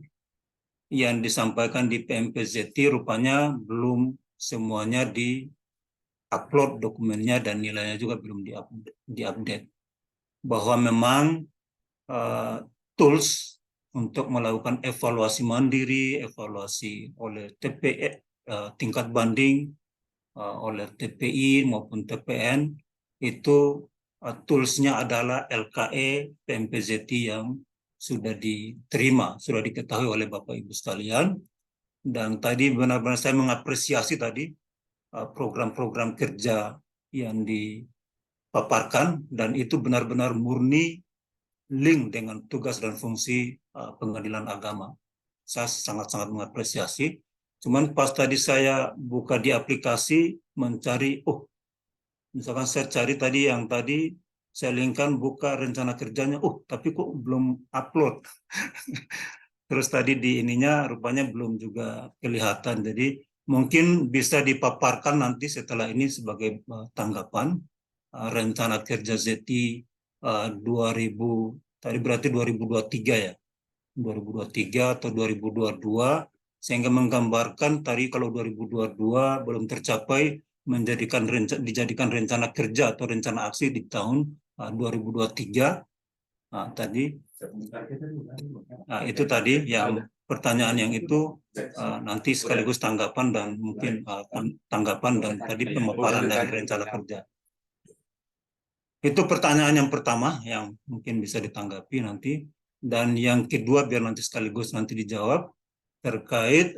yang disampaikan di PMPZT rupanya belum semuanya di-upload dokumennya dan nilainya juga belum di-update. Bahwa memang tools untuk melakukan evaluasi mandiri, evaluasi oleh TPE, tingkat banding, oleh TPI maupun TPN, itu toolsnya adalah LKE PMPZT yang sudah diterima, sudah diketahui oleh Bapak Ibu sekalian. Dan tadi benar-benar saya mengapresiasi tadi program-program kerja yang dipaparkan, dan itu benar-benar murni link dengan tugas dan fungsi pengadilan agama. Saya sangat-sangat mengapresiasi. Cuman pas tadi saya buka di aplikasi mencari, misalkan saya cari tadi yang tadi saya linkkan buka rencana kerjanya, tapi kok belum upload. Terus tadi di ininya rupanya belum juga kelihatan. Jadi mungkin bisa dipaparkan nanti setelah ini sebagai tanggapan rencana kerja ZT 2000, tadi berarti 2023 ya, 2023 atau 2022, sehingga menggambarkan tadi kalau 2022 belum tercapai dijadikan rencana kerja atau rencana aksi di tahun 2023. Tadi itu tadi yang pertanyaan yang itu nanti sekaligus tanggapan dan mungkin tanggapan dan tadi pemaparan dari rencana kerja. Itu pertanyaan yang pertama yang mungkin bisa ditanggapi nanti. Dan yang kedua biar nanti sekaligus nanti dijawab terkait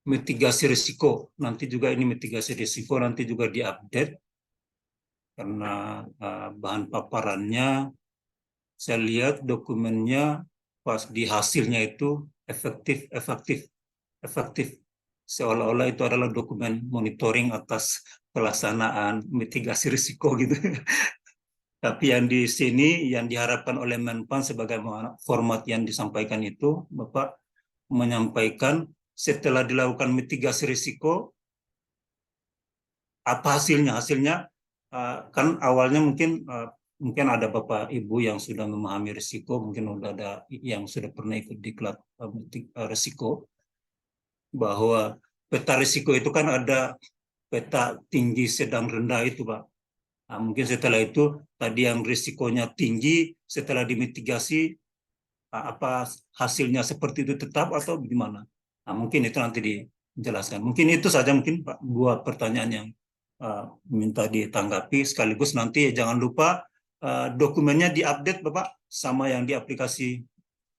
mitigasi risiko. Nanti juga ini mitigasi risiko nanti juga diupdate karena bahan paparannya saya lihat dokumennya pas di hasilnya itu efektif. Seolah-olah itu adalah dokumen monitoring atas pelaksanaan mitigasi risiko gitu. Tapi yang di sini yang diharapkan oleh Menpan sebagai format yang disampaikan itu, Bapak menyampaikan setelah dilakukan mitigasi risiko, apa hasilnya? Hasilnya kan awalnya mungkin ada Bapak Ibu yang sudah memahami risiko, mungkin sudah ada yang sudah pernah ikut diklat risiko, bahwa peta risiko itu kan ada peta tinggi, sedang, rendah itu, Pak. Mungkin setelah itu tadi yang risikonya tinggi, setelah dimitigasi apa hasilnya seperti itu tetap atau gimana? Nah, mungkin itu nanti dijelaskan. Mungkin itu saja mungkin Pak, dua pertanyaan yang minta ditanggapi. Sekaligus nanti jangan lupa dokumennya diupdate Bapak sama yang di aplikasi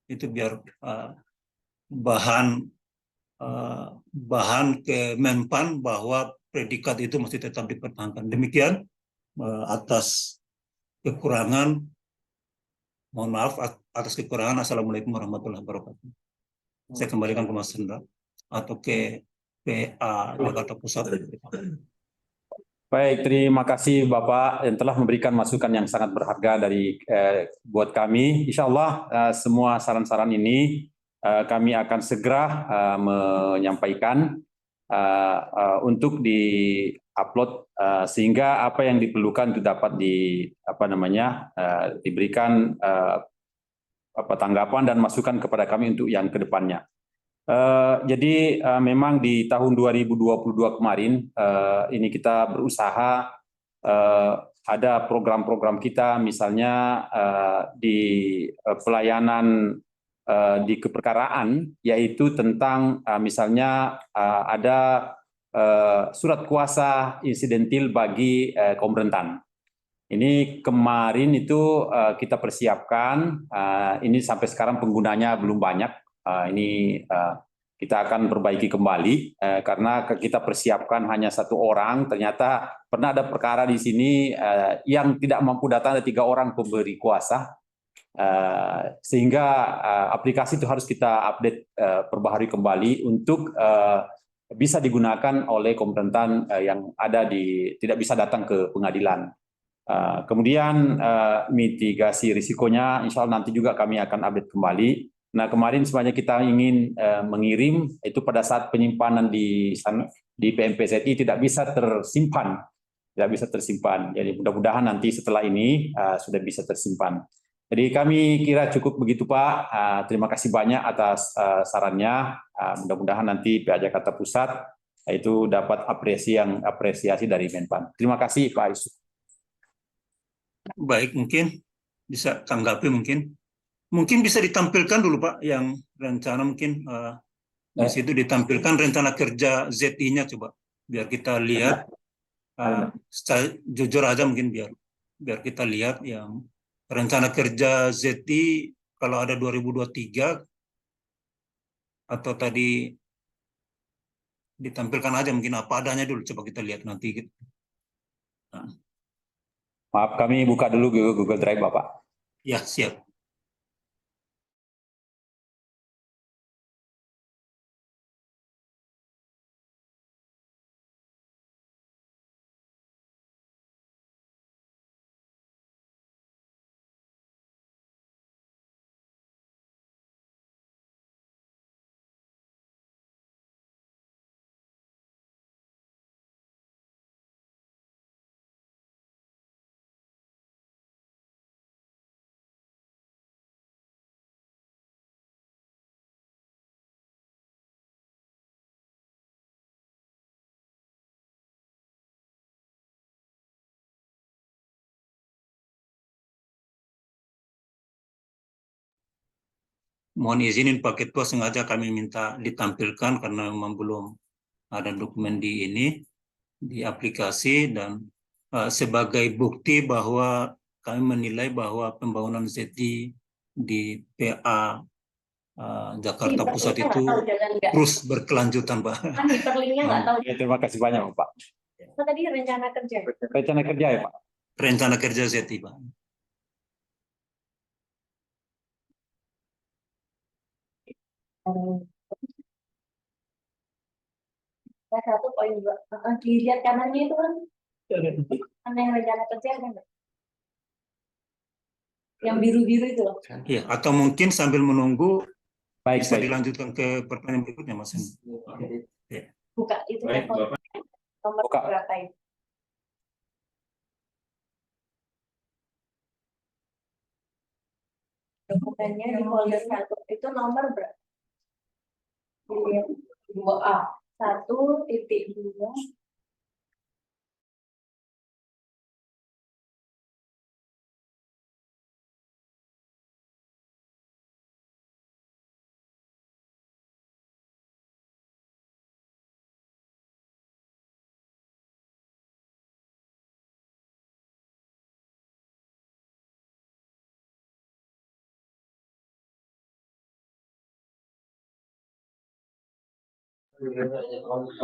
itu biar bahan bahan ke Menpan bahwa predikat itu masih tetap dipertahankan. Demikian atas kekurangan, mohon maaf atas kekurangan. Assalamualaikum warahmatullahi wabarakatuh. Saya kembalikan ke Mas Hendra atau ke PA Jakarta Pusat. Baik, terima kasih Bapak yang telah memberikan masukan yang sangat berharga dari buat kami. Insya Allah semua saran-saran ini kami akan segera menyampaikan untuk di-upload sehingga apa yang diperlukan itu dapat diberikan tanggapan dan masukan kepada kami untuk yang kedepannya. Jadi memang di tahun 2022 kemarin ini kita berusaha ada program-program kita misalnya di pelayanan di keperkaraan, yaitu tentang misalnya ada surat kuasa insidentil bagi Kaum Rentan. Ini kemarin itu kita persiapkan, ini sampai sekarang penggunanya belum banyak. Ini kita akan perbaiki kembali karena kita persiapkan hanya 1 orang. Ternyata pernah ada perkara di sini yang tidak mampu datang, ada 3 orang pemberi kuasa, sehingga aplikasi itu harus kita update, perbaharui kembali untuk bisa digunakan oleh kaum rentan yang ada tidak bisa datang ke pengadilan. Kemudian mitigasi risikonya, insya Allah nanti juga kami akan update kembali. Nah, kemarin sebenarnya kita ingin mengirim itu pada saat penyimpanan di PMPZI tidak bisa tersimpan, Jadi mudah-mudahan nanti setelah ini sudah bisa tersimpan. Jadi kami kira cukup begitu Pak. Terima kasih banyak atas sarannya. Mudah-mudahan nanti PA Jakarta Pusat itu dapat apresiasi dari Menpan. Terima kasih Pak Yusuf. Baik, mungkin bisa tanggapi mungkin. Mungkin bisa ditampilkan dulu Pak yang rencana mungkin di situ ditampilkan rencana kerja ZI-nya coba biar kita lihat secara jujur aja mungkin biar kita lihat yang rencana kerja ZI kalau ada 2023 atau tadi ditampilkan aja mungkin apa adanya dulu coba kita lihat nanti gitu. Maaf, kami buka dulu Google Drive Bapak. Ya, siap. Mohon izinin Pak Ketua, sengaja kami minta ditampilkan karena memang belum ada dokumen di aplikasi dan sebagai bukti bahwa kami menilai bahwa pembangunan ZI di PA Jakarta Pusat itu terus berkelanjutan, Pak. Kan hiperlinknya nggak tahu. Terima kasih banyak Pak. Itu tadi rencana kerja. Rencana kerja ya Pak. Rencana kerja ZI, Pak. Satu poin dua. Dilihat kanannya itu kan. Mana yang rencana kerja kan? Yang biru-biru itu loh. Iya, atau mungkin sambil menunggu bisa Baik. dilanjutkan ke pertanyaan berikutnya, Mas. Buka itu Baik, kan Bapak. nomor Buka. berapa itu? Dokumennya di folder 1 itu nomor berapa? Dilihat 2A 1.2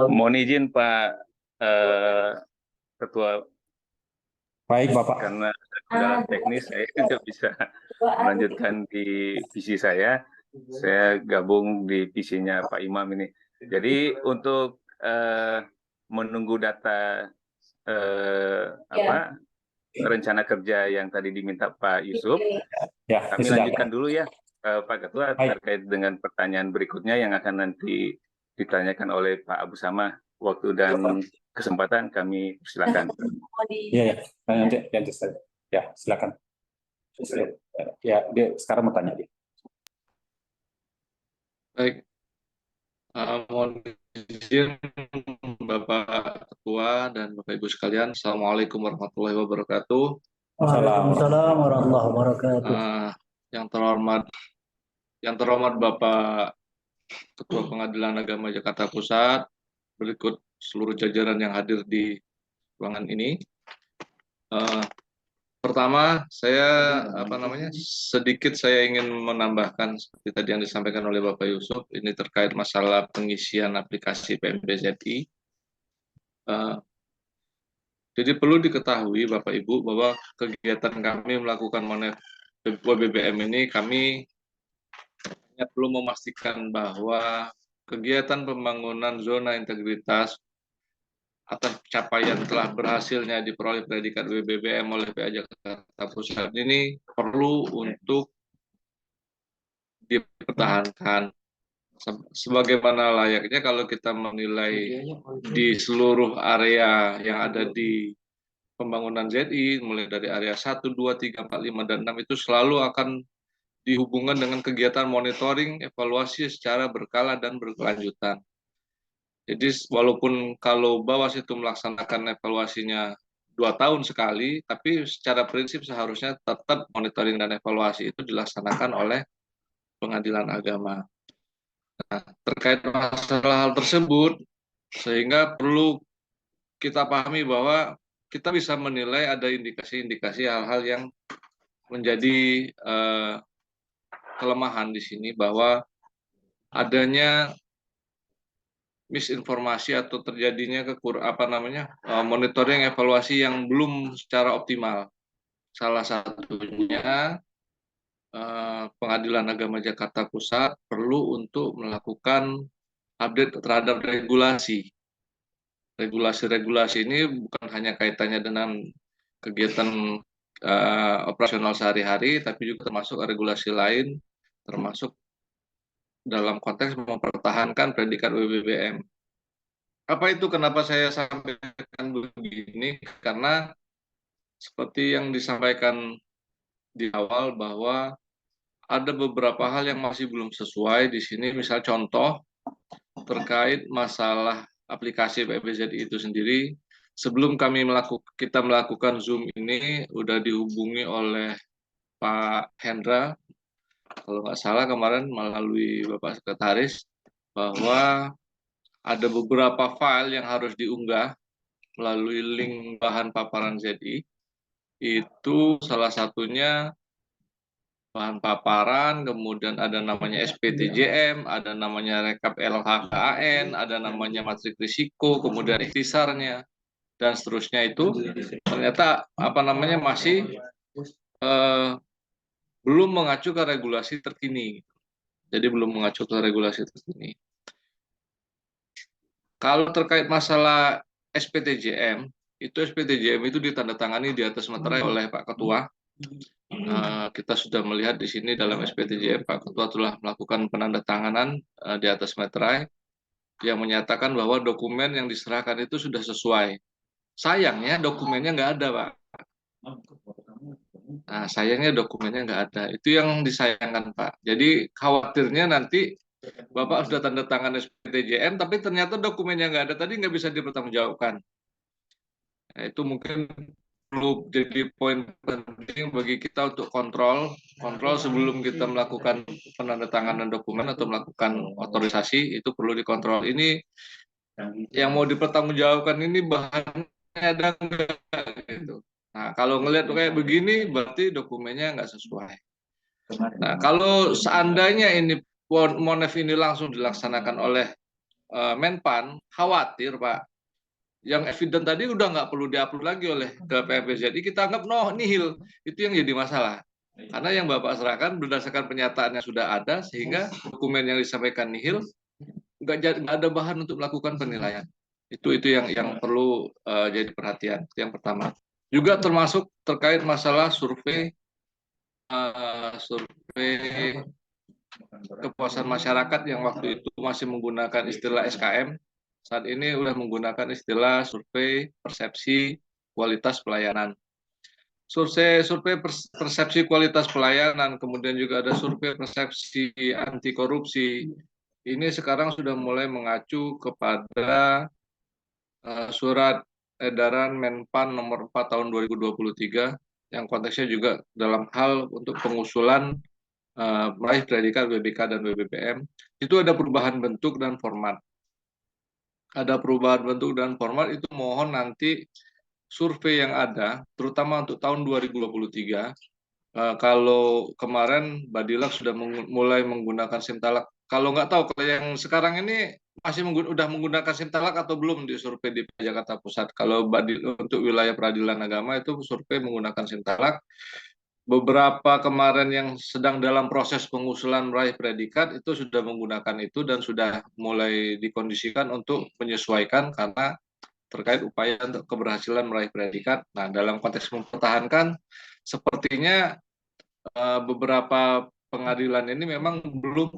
Mohon izin Pak Ketua, Baik, Bapak. karena kendala teknis saya tidak bisa melanjutkan di PC saya. Saya gabung di PC-nya Pak Imam ini. Jadi untuk menunggu data rencana kerja yang tadi diminta Pak Yusuf, Ya, kami silakan. lanjutkan dulu ya Pak Ketua, Baik. terkait dengan pertanyaan berikutnya yang akan nanti ditanyakan oleh Pak Abu Sama. Waktu dan kesempatan kami silakan. Iya, ya. Nanti saya. Ya, silakan. Ya, dia sekarang mau tanya dia. Baik, mohon izin Bapak Ketua dan Bapak Ibu sekalian. Assalamualaikum warahmatullahi wabarakatuh. Waalaikumsalam warahmatullahi wabarakatuh. Yang terhormat Bapak Ketua Pengadilan Agama Jakarta Pusat, berikut seluruh jajaran yang hadir di ruangan ini. Pertama, saya sedikit saya ingin menambahkan seperti tadi yang disampaikan oleh Bapak Yusuf, ini terkait masalah pengisian aplikasi PMBZI. Jadi perlu diketahui Bapak Ibu bahwa kegiatan kami melakukan Monef WBBM ini, kami hanya perlu memastikan bahwa kegiatan pembangunan zona integritas atas capaian telah berhasilnya diperoleh predikat WBBM oleh PA Jakarta Pusat ini perlu untuk dipertahankan sebagaimana layaknya kalau kita menilai di seluruh area yang ada di pembangunan ZI, mulai dari area 1, 2, 3, 4, 5, dan 6 itu selalu akan dihubungkan dengan kegiatan monitoring, evaluasi secara berkala dan berkelanjutan. Jadi walaupun kalau Bawas itu melaksanakan evaluasinya 2 tahun sekali, tapi secara prinsip seharusnya tetap monitoring dan evaluasi itu dilaksanakan oleh Pengadilan Agama. Nah, terkait masalah hal tersebut, sehingga perlu kita pahami bahwa kita bisa menilai ada indikasi-indikasi hal-hal yang menjadi kelemahan di sini, bahwa adanya misinformasi atau terjadinya monitoring evaluasi yang belum secara optimal. Salah satunya Pengadilan Agama Jakarta Pusat perlu untuk melakukan update terhadap regulasi. Regulasi-regulasi ini bukan hanya kaitannya dengan kegiatan operasional sehari-hari, tapi juga termasuk regulasi lain, termasuk dalam konteks mempertahankan predikat WBBM. Apa itu kenapa saya sampaikan begini? Karena seperti yang disampaikan di awal bahwa ada beberapa hal yang masih belum sesuai di sini. Misal contoh terkait masalah aplikasi PMBZI itu sendiri. Sebelum kita melakukan Zoom ini, udah dihubungi oleh Pak Hendra, kalau nggak salah kemarin melalui Bapak Sekretaris, bahwa ada beberapa file yang harus diunggah melalui link bahan paparan ZI. Itu salah satunya bahan paparan, kemudian ada namanya SPTJM, ada namanya rekap LHKN, ada namanya matrik risiko, kemudian ikhtisarnya, dan seterusnya. Itu ternyata masih belum mengacu ke regulasi terkini. Jadi belum mengacu ke regulasi terkini. Kalau terkait masalah SPTJM, itu ditandatangani di atas materai oleh Pak Ketua. Kita sudah melihat di sini dalam SPTJM, Pak Ketua telah melakukan penandatanganan di atas materai yang menyatakan bahwa dokumen yang diserahkan itu sudah sesuai. Sayangnya dokumennya nggak ada, Pak. Nah, sayangnya dokumennya nggak ada. Itu yang disayangkan, Pak. Jadi khawatirnya nanti Bapak sudah tanda tangan SPTJM, tapi ternyata dokumennya nggak ada, tadi nggak bisa dipertanggungjawabkan. Nah, itu mungkin perlu jadi poin penting bagi kita untuk kontrol sebelum kita melakukan penandatanganan dokumen atau melakukan otorisasi, itu perlu dikontrol. Ini yang mau dipertanggungjawabkan ini bahannya ada nggak gitu. Nah, kalau ngelihat kayak begini berarti dokumennya nggak sesuai. Nah, kalau seandainya ini Monef ini langsung dilaksanakan oleh Menpan khawatir Pak, yang evident tadi udah nggak perlu diupload lagi oleh ke PMPZI, kita anggap nihil. Itu yang jadi masalah. Karena yang Bapak serahkan berdasarkan pernyataan yang sudah ada, sehingga dokumen yang disampaikan nihil, nggak ada bahan untuk melakukan penilaian. Itu yang perlu jadi perhatian. Yang pertama. Juga termasuk terkait masalah survei kepuasan masyarakat yang waktu itu masih menggunakan istilah SKM. Saat ini sudah menggunakan istilah survei persepsi kualitas pelayanan. Survei persepsi kualitas pelayanan, kemudian juga ada survei persepsi anti korupsi. Ini sekarang sudah mulai mengacu kepada surat edaran Menpan nomor 4 tahun 2023 yang konteksnya juga dalam hal untuk pengusulan meraih predikat WBK dan WBBM. Itu ada perubahan bentuk dan format. Ada perubahan bentuk dan format, itu mohon nanti survei yang ada, terutama untuk tahun 2023, kalau kemarin Badilak sudah mulai menggunakan Simtalak. Kalau nggak tahu, kalau yang sekarang ini masih udah menggunakan Simtalak atau belum di survei di Jakarta Pusat. Kalau untuk wilayah peradilan agama itu survei menggunakan Simtalak. Beberapa kemarin yang sedang dalam proses pengusulan meraih predikat itu sudah menggunakan itu dan sudah mulai dikondisikan untuk menyesuaikan karena terkait upaya untuk keberhasilan meraih predikat. Nah, dalam konteks mempertahankan, sepertinya beberapa pengadilan ini memang belum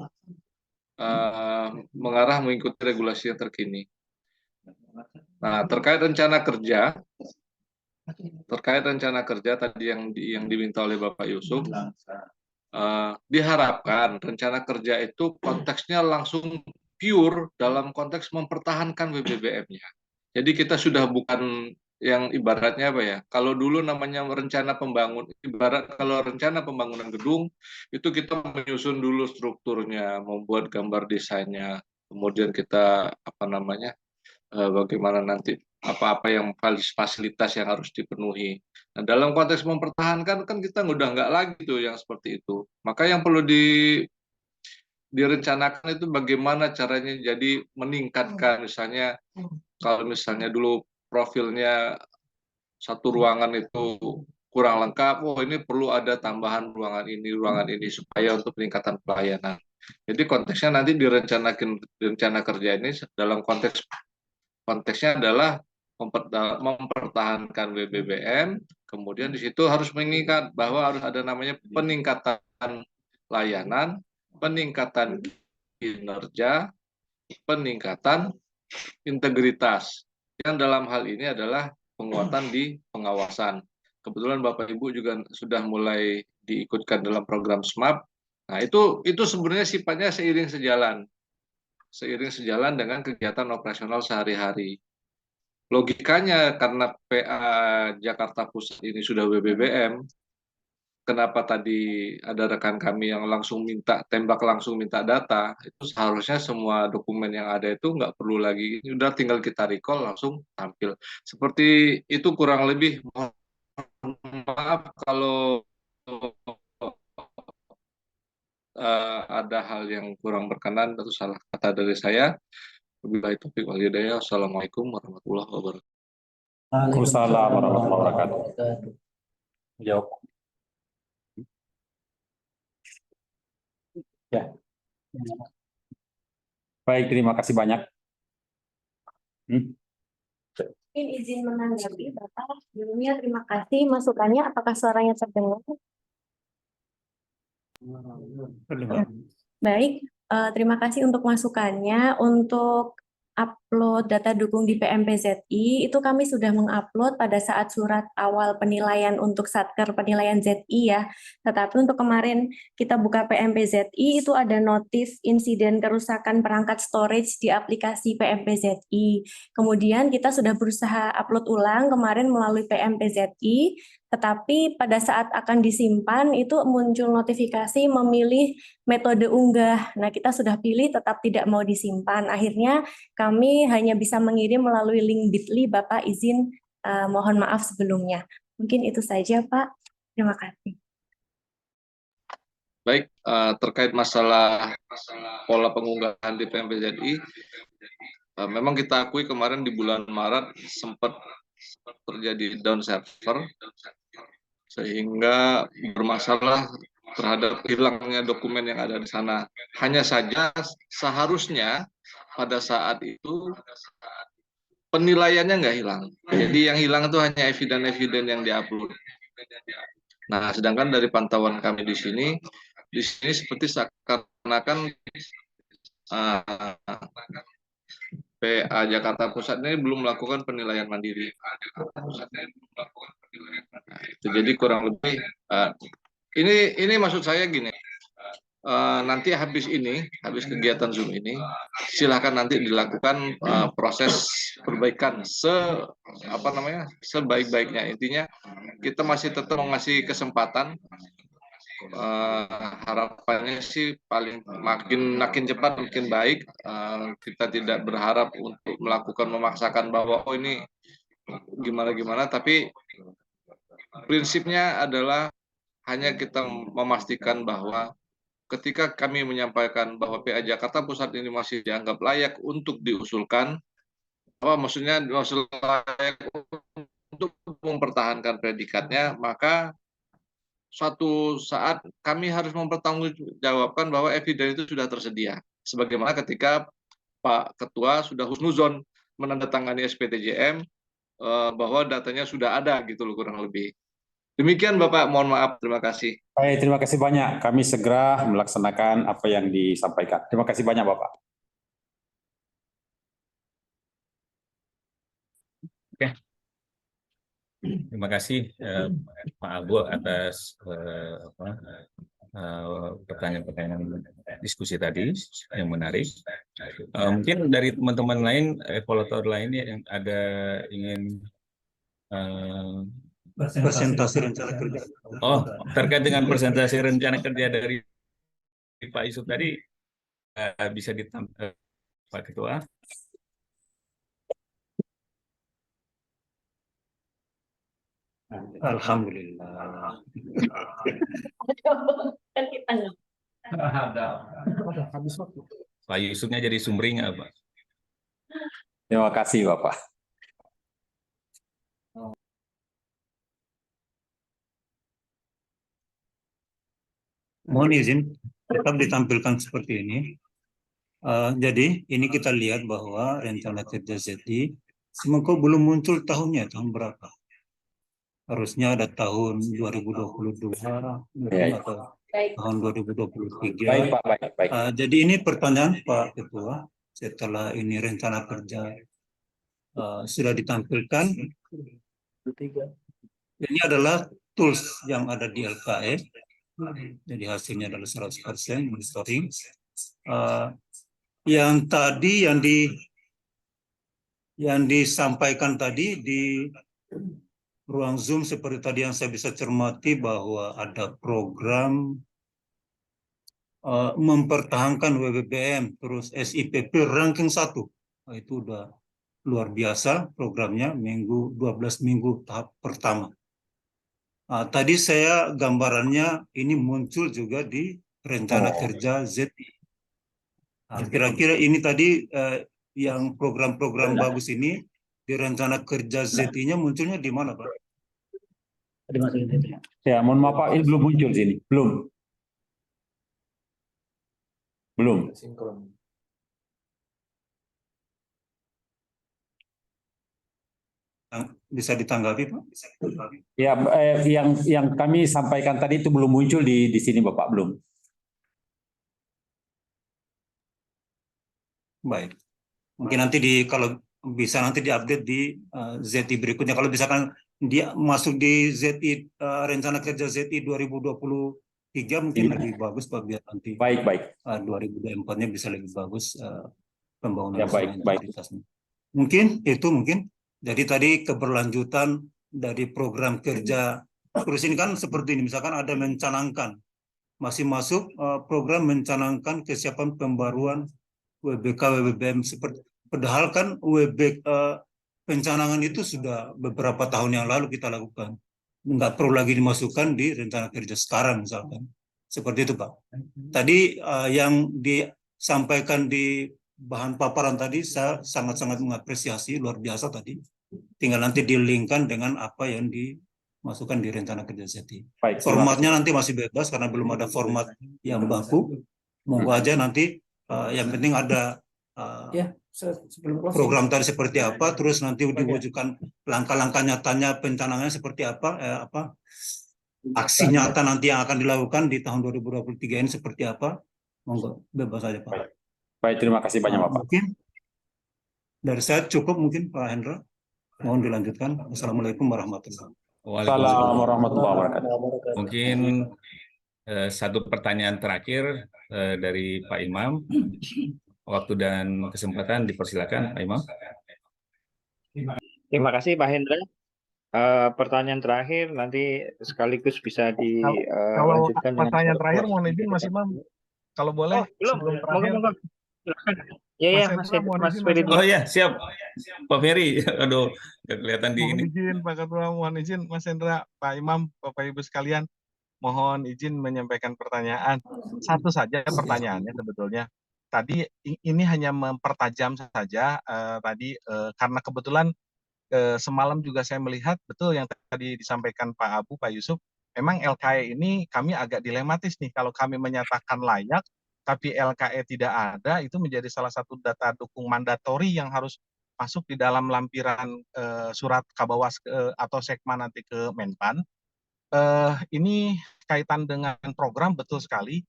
mengarah mengikuti regulasi yang terkini. Nah, terkait rencana kerja tadi yang diminta oleh Bapak Yusuf, diharapkan rencana kerja itu konteksnya langsung pure dalam konteks mempertahankan WBBM-nya. Jadi kita sudah bukan yang ibaratnya apa ya, kalau dulu namanya rencana pembangunan gedung, itu kita menyusun dulu strukturnya, membuat gambar desainnya, kemudian kita bagaimana nanti apa-apa yang fasilitas yang harus dipenuhi. Nah, dalam konteks mempertahankan kan kita udah nggak lagi tuh yang seperti itu. Maka yang perlu direncanakan itu bagaimana caranya jadi meningkatkan, misalnya kalau misalnya dulu profilnya satu ruangan itu kurang lengkap, ini perlu ada tambahan ruangan ini supaya untuk peningkatan pelayanan. Jadi konteksnya nanti rencana kerja ini dalam konteksnya adalah mempertahankan WBBM, kemudian di situ harus meningkat bahwa harus ada namanya peningkatan layanan, peningkatan kinerja, peningkatan integritas. Yang dalam hal ini adalah penguatan di pengawasan. Kebetulan Bapak Ibu juga sudah mulai diikutkan dalam program SMAP. Nah, itu sebenarnya sifatnya seiring sejalan dengan kegiatan operasional sehari-hari. Logikanya karena PA Jakarta Pusat ini sudah WBBM, kenapa tadi ada rekan kami yang langsung tembak langsung minta data, itu seharusnya semua dokumen yang ada itu nggak perlu lagi, sudah tinggal kita recall langsung tampil. Seperti itu kurang lebih. Mohon maaf kalau ada hal yang kurang berkenan atau salah kata dari saya. Wabillahi taufiq wal hidayah. Assalamualaikum warahmatullahi wabarakatuh. Waalaikumsalam warahmatullahi wabarakatuh. Jawab. Ya. Baik, terima kasih banyak. Mungkin izin menanggapi Bapak. Sebelumnya terima kasih masukannya. Apakah suaranya terdengar? Baik, terima kasih untuk masukannya. Untuk upload data dukung di PMPZI, itu kami sudah mengupload pada saat surat awal penilaian untuk Satker penilaian ZI ya. Tetapi untuk kemarin kita buka PMPZI, itu ada notif insiden kerusakan perangkat storage di aplikasi PMPZI. Kemudian kita sudah berusaha upload ulang kemarin melalui PMPZI, tetapi pada saat akan disimpan itu muncul notifikasi memilih metode unggah. Nah, kita sudah pilih tetap tidak mau disimpan. Akhirnya kami hanya bisa mengirim melalui link Bitly. Bapak izin mohon maaf sebelumnya. Mungkin itu saja, Pak. Terima kasih. Baik, terkait masalah pola pengunggahan di PMPZI, memang kita akui kemarin di bulan Maret sempat terjadi down server, sehingga bermasalah terhadap hilangnya dokumen yang ada di sana. Hanya saja seharusnya pada saat itu penilaiannya nggak hilang. Jadi yang hilang itu hanya eviden-eviden yang diupload. Nah, sedangkan dari pantauan kami di sini seperti seakan-akan PA Jakarta Pusat ini belum melakukan penilaian mandiri. Nah, itu jadi kurang lebih ini maksud saya gini. Nanti habis kegiatan Zoom ini, silahkan nanti dilakukan proses perbaikan sebaik-baiknya. Intinya kita masih tetap mengasih kesempatan. Harapannya sih makin cepat makin baik. Kita tidak berharap untuk memaksakan bahwa ini gimana, tapi prinsipnya adalah hanya kita memastikan bahwa ketika kami menyampaikan bahwa PA Jakarta Pusat ini masih dianggap layak untuk diusulkan, maksudnya layak untuk mempertahankan predikatnya, maka suatu saat kami harus mempertanggungjawabkan bahwa eviden itu sudah tersedia. Sebagaimana ketika Pak Ketua sudah husnuzon menandatangani SPTJM bahwa datanya sudah ada gitu loh kurang lebih. Demikian Bapak, mohon maaf, terima kasih. Baik, terima kasih banyak. Kami segera melaksanakan apa yang disampaikan. Terima kasih banyak, Bapak. Oke. Terima kasih Pak Abu atas pertanyaan-pertanyaan diskusi tadi yang menarik. Mungkin dari teman-teman lain, evaluator lain yang ada ingin presentasi rencana kerja. Terkait dengan presentasi rencana kerja dari Pak Yusuf tadi, bisa ditampilkan Pak Ketua. Alhamdulillah. Pak Yusufnya jadi sumringah, Pak. Terima kasih, Bapak. Mohon izin, tetap ditampilkan seperti ini. Jadi ini kita lihat bahwa rencana kerja ZI semoga belum muncul tahunnya, tahun berapa? Harusnya ada tahun 2022 atau tahun 2023. Baik, Pak. Baik. Jadi ini pertanyaan Pak Ketua, setelah ini rencana kerja sudah ditampilkan, ini adalah tools yang ada di LKE. Jadi hasilnya adalah 100% monitoring. Yang tadi yang disampaikan tadi di ruang Zoom seperti tadi yang saya bisa cermati bahwa ada program mempertahankan WBBM terus SIPP ranking 1. Nah, itu udah luar biasa programnya, 12 minggu tahap pertama. Tadi saya gambarannya ini muncul juga di rencana kerja ZI. Kira-kira ini tadi yang program-program bagus ini di rencana kerja ZI-nya munculnya di mana, Pak? Ya, mohon maaf Pak, ini belum muncul sini. Belum. Bisa ditanggapi, Pak? Ya, yang kami sampaikan tadi itu belum muncul di sini, Bapak, belum. Baik. Mungkin nanti kalau bisa nanti diupdate di ZI berikutnya. Kalau misalkan dia masuk di ZI rencana kerja ZI 2023 mungkin lebih bagus Pak, biar nanti Baik. 2024-nya bisa lebih bagus pembangunan. Ya, baik. Mungkin. Jadi tadi keberlanjutan dari program kerja terus ini kan seperti ini, misalkan ada mencanangkan masih masuk program mencanangkan kesiapan pembaruan WBK WBBM seperti padahal kan pencanangan itu sudah beberapa tahun yang lalu kita lakukan, nggak perlu lagi dimasukkan di rencana kerja sekarang misalkan. Seperti itu, Pak. Tadi yang disampaikan di bahan paparan tadi saya sangat-sangat mengapresiasi, luar biasa tadi. Tinggal nanti di-link-kan dengan apa yang dimasukkan di rencana kerja ZTI. Baik, terima Formatnya kasih. nanti masih bebas karena belum ada format yang baku. Monggo aja nanti yang penting ada program tadi seperti apa, terus nanti diwujudkan langkah-langkah nyatanya, pencanangannya seperti apa, aksi nyata nanti yang akan dilakukan di tahun 2023 ini seperti apa. Monggo, bebas saja, Pak. Baik, terima kasih banyak, Bapak. Mungkin dari saya cukup mungkin, Pak Hendra. Mohon dilanjutkan. Assalamualaikum warahmatullahi wabarakatuh. Assalamualaikum warahmatullahi wabarakatuh. Mungkin satu pertanyaan terakhir dari Pak Imam. Waktu dan kesempatan dipersilakan, Pak Imam. Terima kasih Pak Hendra. Pertanyaan terakhir nanti sekaligus bisa Kalau dilanjutkan dengan pertanyaan terakhir mohon izin Mas Imam, kalau boleh belum. sebelum terakhir. Monggo. Silakan. Ya, Mas Mas Hendra, mohon Mas izin, Ferry Mas dulu. Oh ya, siap. Pak Ferry. Aduh, nggak kelihatan di Mohon ini. izin Pak Ketua, mohon izin Mas Hendra, Pak Imam, Bapak Ibu sekalian, mohon izin menyampaikan pertanyaan. Satu saja pertanyaannya sebetulnya. Tadi ini hanya mempertajam saja karena kebetulan semalam juga saya melihat betul yang tadi disampaikan Pak Abu, Pak Yusuf. Memang LKE ini kami agak dilematis nih. Kalau kami menyatakan layak, tapi LKE tidak ada, itu menjadi salah satu data dukung mandatori yang harus masuk di dalam lampiran surat Kabawas atau Sekma nanti ke Menpan. Ini kaitan dengan program betul sekali,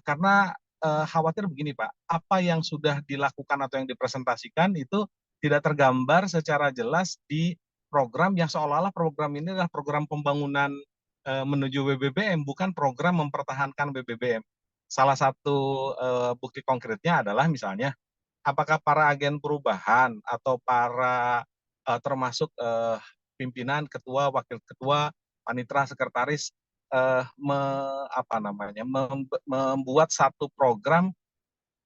karena khawatir begini Pak, apa yang sudah dilakukan atau yang dipresentasikan itu tidak tergambar secara jelas di program yang seolah-olah program ini adalah program pembangunan menuju BBBM, bukan program mempertahankan BBBM. Salah satu bukti konkretnya adalah misalnya, apakah para agen perubahan atau para termasuk pimpinan, ketua, wakil ketua, panitera, sekretaris membuat satu program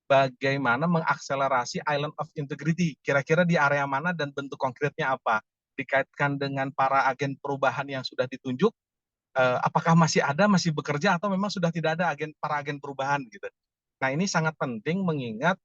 bagaimana mengakselerasi Island of Integrity. Kira-kira di area mana dan bentuk konkretnya apa? Dikaitkan dengan para agen perubahan yang sudah ditunjuk, apakah masih ada, masih bekerja, atau memang sudah tidak ada para agen perubahan gitu. Nah ini sangat penting mengingat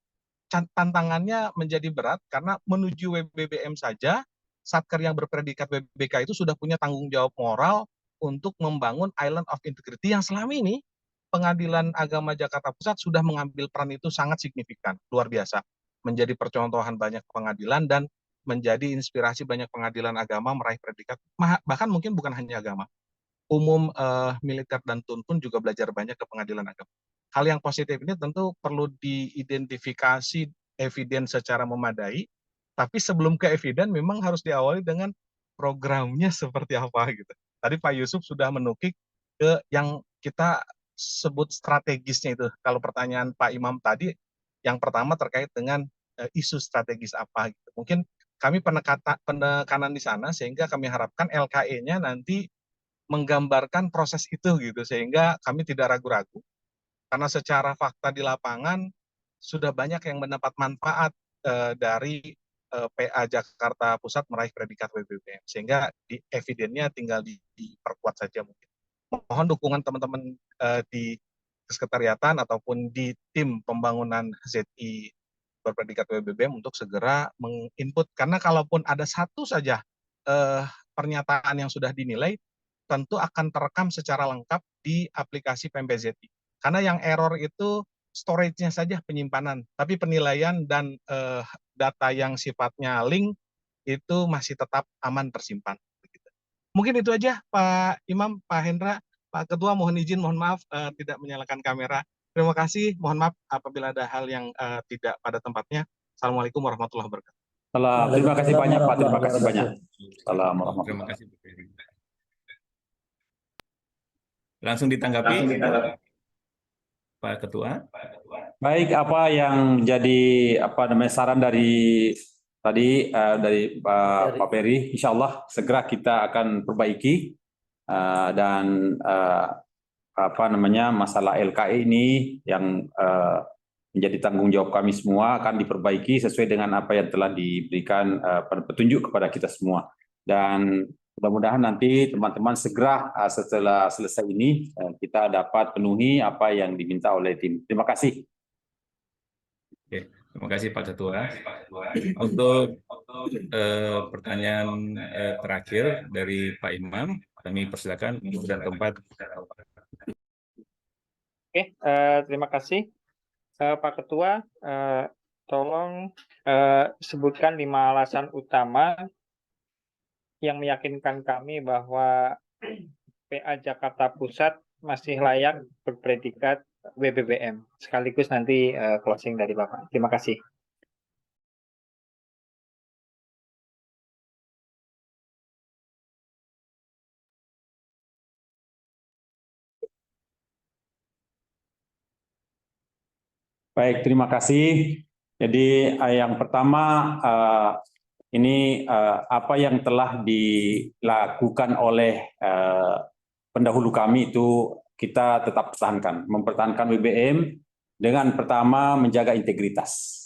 tantangannya menjadi berat karena menuju WBBM saja, Satker yang berpredikat WBK itu sudah punya tanggung jawab moral untuk membangun Island of Integrity yang selama ini Pengadilan Agama Jakarta Pusat sudah mengambil peran itu sangat signifikan, luar biasa. Menjadi percontohan banyak pengadilan dan menjadi inspirasi banyak pengadilan agama meraih predikat, bahkan mungkin bukan hanya agama. Umum, militer dan tun pun juga belajar banyak ke pengadilan agama. Hal yang positif ini tentu perlu diidentifikasi eviden secara memadai, tapi sebelum ke eviden memang harus diawali dengan programnya seperti apa gitu. Tadi Pak Yusuf sudah menukik ke yang kita sebut strategisnya itu. Kalau pertanyaan Pak Imam tadi, yang pertama terkait dengan isu strategis apa gitu. Mungkin kami penekanan di sana sehingga kami harapkan LKE-nya nanti menggambarkan proses itu gitu sehingga kami tidak ragu-ragu karena secara fakta di lapangan sudah banyak yang mendapat manfaat dari PA Jakarta Pusat meraih predikat WBBM sehingga di evidennya tinggal diperkuat saja mungkin. Mohon dukungan teman-teman di Sekretariatan ataupun di tim pembangunan ZI berpredikat WBBM untuk segera menginput karena kalaupun ada satu saja pernyataan yang sudah dinilai tentu akan terekam secara lengkap di aplikasi PMBZI. Karena yang error itu storage-nya saja penyimpanan, tapi penilaian dan data yang sifatnya link itu masih tetap aman tersimpan. Mungkin itu aja Pak Imam, Pak Hendra, Pak Ketua, mohon izin, mohon maaf tidak menyalakan kamera. Terima kasih, mohon maaf apabila ada hal yang tidak pada tempatnya. Assalamualaikum warahmatullahi wabarakatuh. Terima kasih banyak Pak, terima kasih banyak. Assalamualaikum. Terima kasih, Pak Ferry. Langsung ditanggapi, Pak Ketua. Baik, apa yang jadi saran dari tadi dari Pak Ferry, insya Allah segera kita akan perbaiki dan masalah LKE ini yang menjadi tanggung jawab kami semua akan diperbaiki sesuai dengan apa yang telah diberikan petunjuk kepada kita semua. Dan Mudah-mudahan nanti teman-teman segera setelah selesai ini kita dapat penuhi apa yang diminta oleh tim. Terima kasih. Oke, terima kasih Pak Ketua. Untuk pertanyaan terakhir dari Pak Imam, kami persilakan untuk dan tempat. Oke, terima kasih Pak Ketua. Tolong sebutkan 5 alasan utama yang meyakinkan kami bahwa PA Jakarta Pusat masih layak berpredikat WBBM. Sekaligus nanti closing dari Bapak. Terima kasih. Baik, terima kasih. Jadi yang pertama ini apa yang telah dilakukan oleh pendahulu kami itu kita tetap pertahankan, mempertahankan BBM dengan pertama menjaga integritas.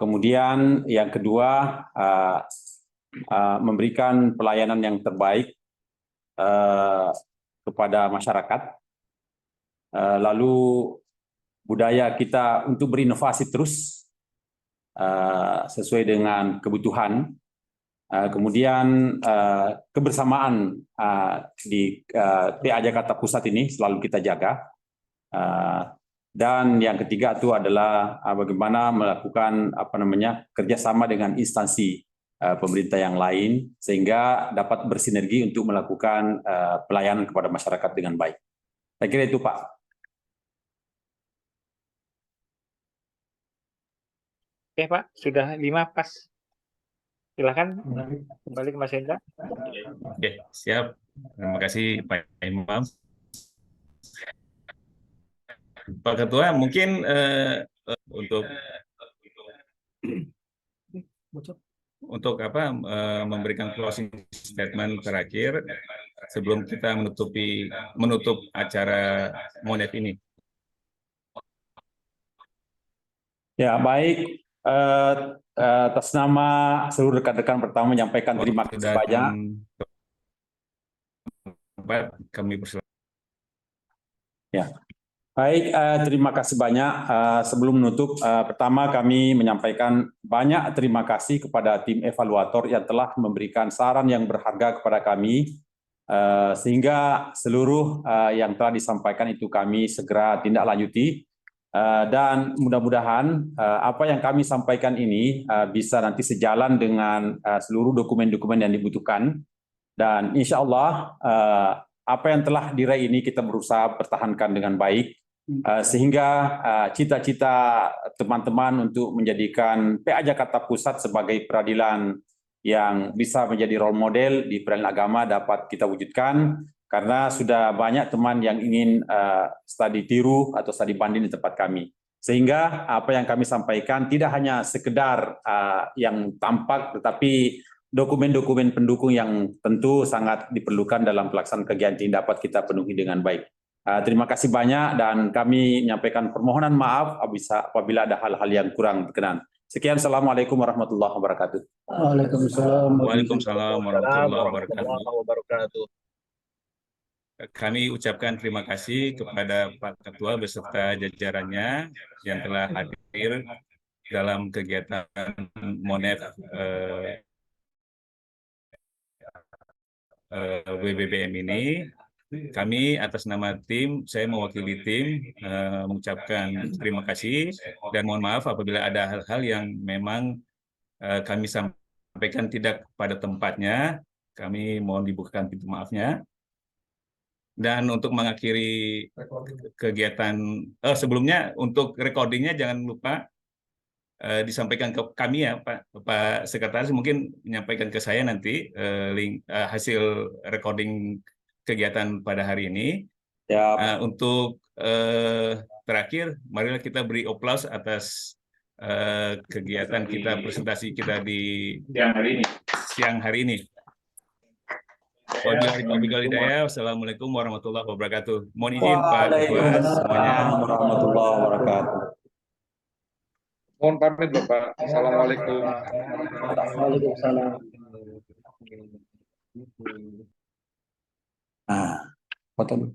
Kemudian yang kedua memberikan pelayanan yang terbaik kepada masyarakat. Lalu budaya kita untuk berinovasi terus sesuai dengan kebutuhan. Kemudian kebersamaan di PA Jakarta Pusat ini selalu kita jaga. Dan yang ketiga itu adalah bagaimana melakukan kerjasama dengan instansi pemerintah yang lain sehingga dapat bersinergi untuk melakukan pelayanan kepada masyarakat dengan baik. Saya kira itu Pak. Oke Pak, sudah 5 pas. Silakan kembali ke Mas Hendra. Oke, siap. Terima kasih Pak Imam. Pak Ketua, mungkin untuk memberikan closing statement terakhir sebelum kita menutup acara Monef ini. Ya, baik. Atas nama seluruh rekan-rekan pertama menyampaikan terima kasih banyak. Kami persilakan. Ya, baik. Terima kasih banyak. Sebelum menutup, pertama kami menyampaikan banyak terima kasih kepada tim evaluator yang telah memberikan saran yang berharga kepada kami, sehingga seluruh yang telah disampaikan itu kami segera tindak lanjuti. Dan mudah-mudahan apa yang kami sampaikan ini bisa nanti sejalan dengan seluruh dokumen-dokumen yang dibutuhkan. Dan insya Allah apa yang telah diraih ini kita berusaha pertahankan dengan baik. Sehingga cita-cita teman-teman untuk menjadikan PA Jakarta Pusat sebagai peradilan yang bisa menjadi role model di peradilan agama dapat kita wujudkan. Karena sudah banyak teman yang ingin studi tiru atau studi banding di tempat kami. Sehingga apa yang kami sampaikan tidak hanya sekedar yang tampak, tetapi dokumen-dokumen pendukung yang tentu sangat diperlukan dalam pelaksanaan kegiatan ini dapat kita penuhi dengan baik. Terima kasih banyak dan kami menyampaikan permohonan maaf apabila ada hal-hal yang kurang berkenan. Sekian, Assalamualaikum warahmatullahi wabarakatuh. Waalaikumsalam warahmatullahi wabarakatuh. Kami ucapkan terima kasih kepada Pak Ketua beserta jajarannya yang telah hadir dalam kegiatan Monef WBBM ini. Kami atas nama tim, saya mewakili tim mengucapkan terima kasih dan mohon maaf apabila ada hal-hal yang memang kami sampaikan tidak pada tempatnya. Kami mohon dibukakan pintu maafnya. Dan untuk mengakhiri kegiatan, sebelumnya untuk recordingnya jangan lupa disampaikan ke kami ya Pak Sekretaris, mungkin menyampaikan ke saya nanti link hasil recording kegiatan pada hari ini. Ya. Untuk terakhir, marilah kita beri aplaus atas kegiatan kita, presentasi kita di siang hari ini. Wassalamualaikum warahmatullahi wabarakatuh. Mohon izin Pak Ketua semuanya. Warahmatullahi wabarakatuh. Mohon pamit Bapak. Assalamualaikum. Waalaikumsalam. Nah, foto dulu.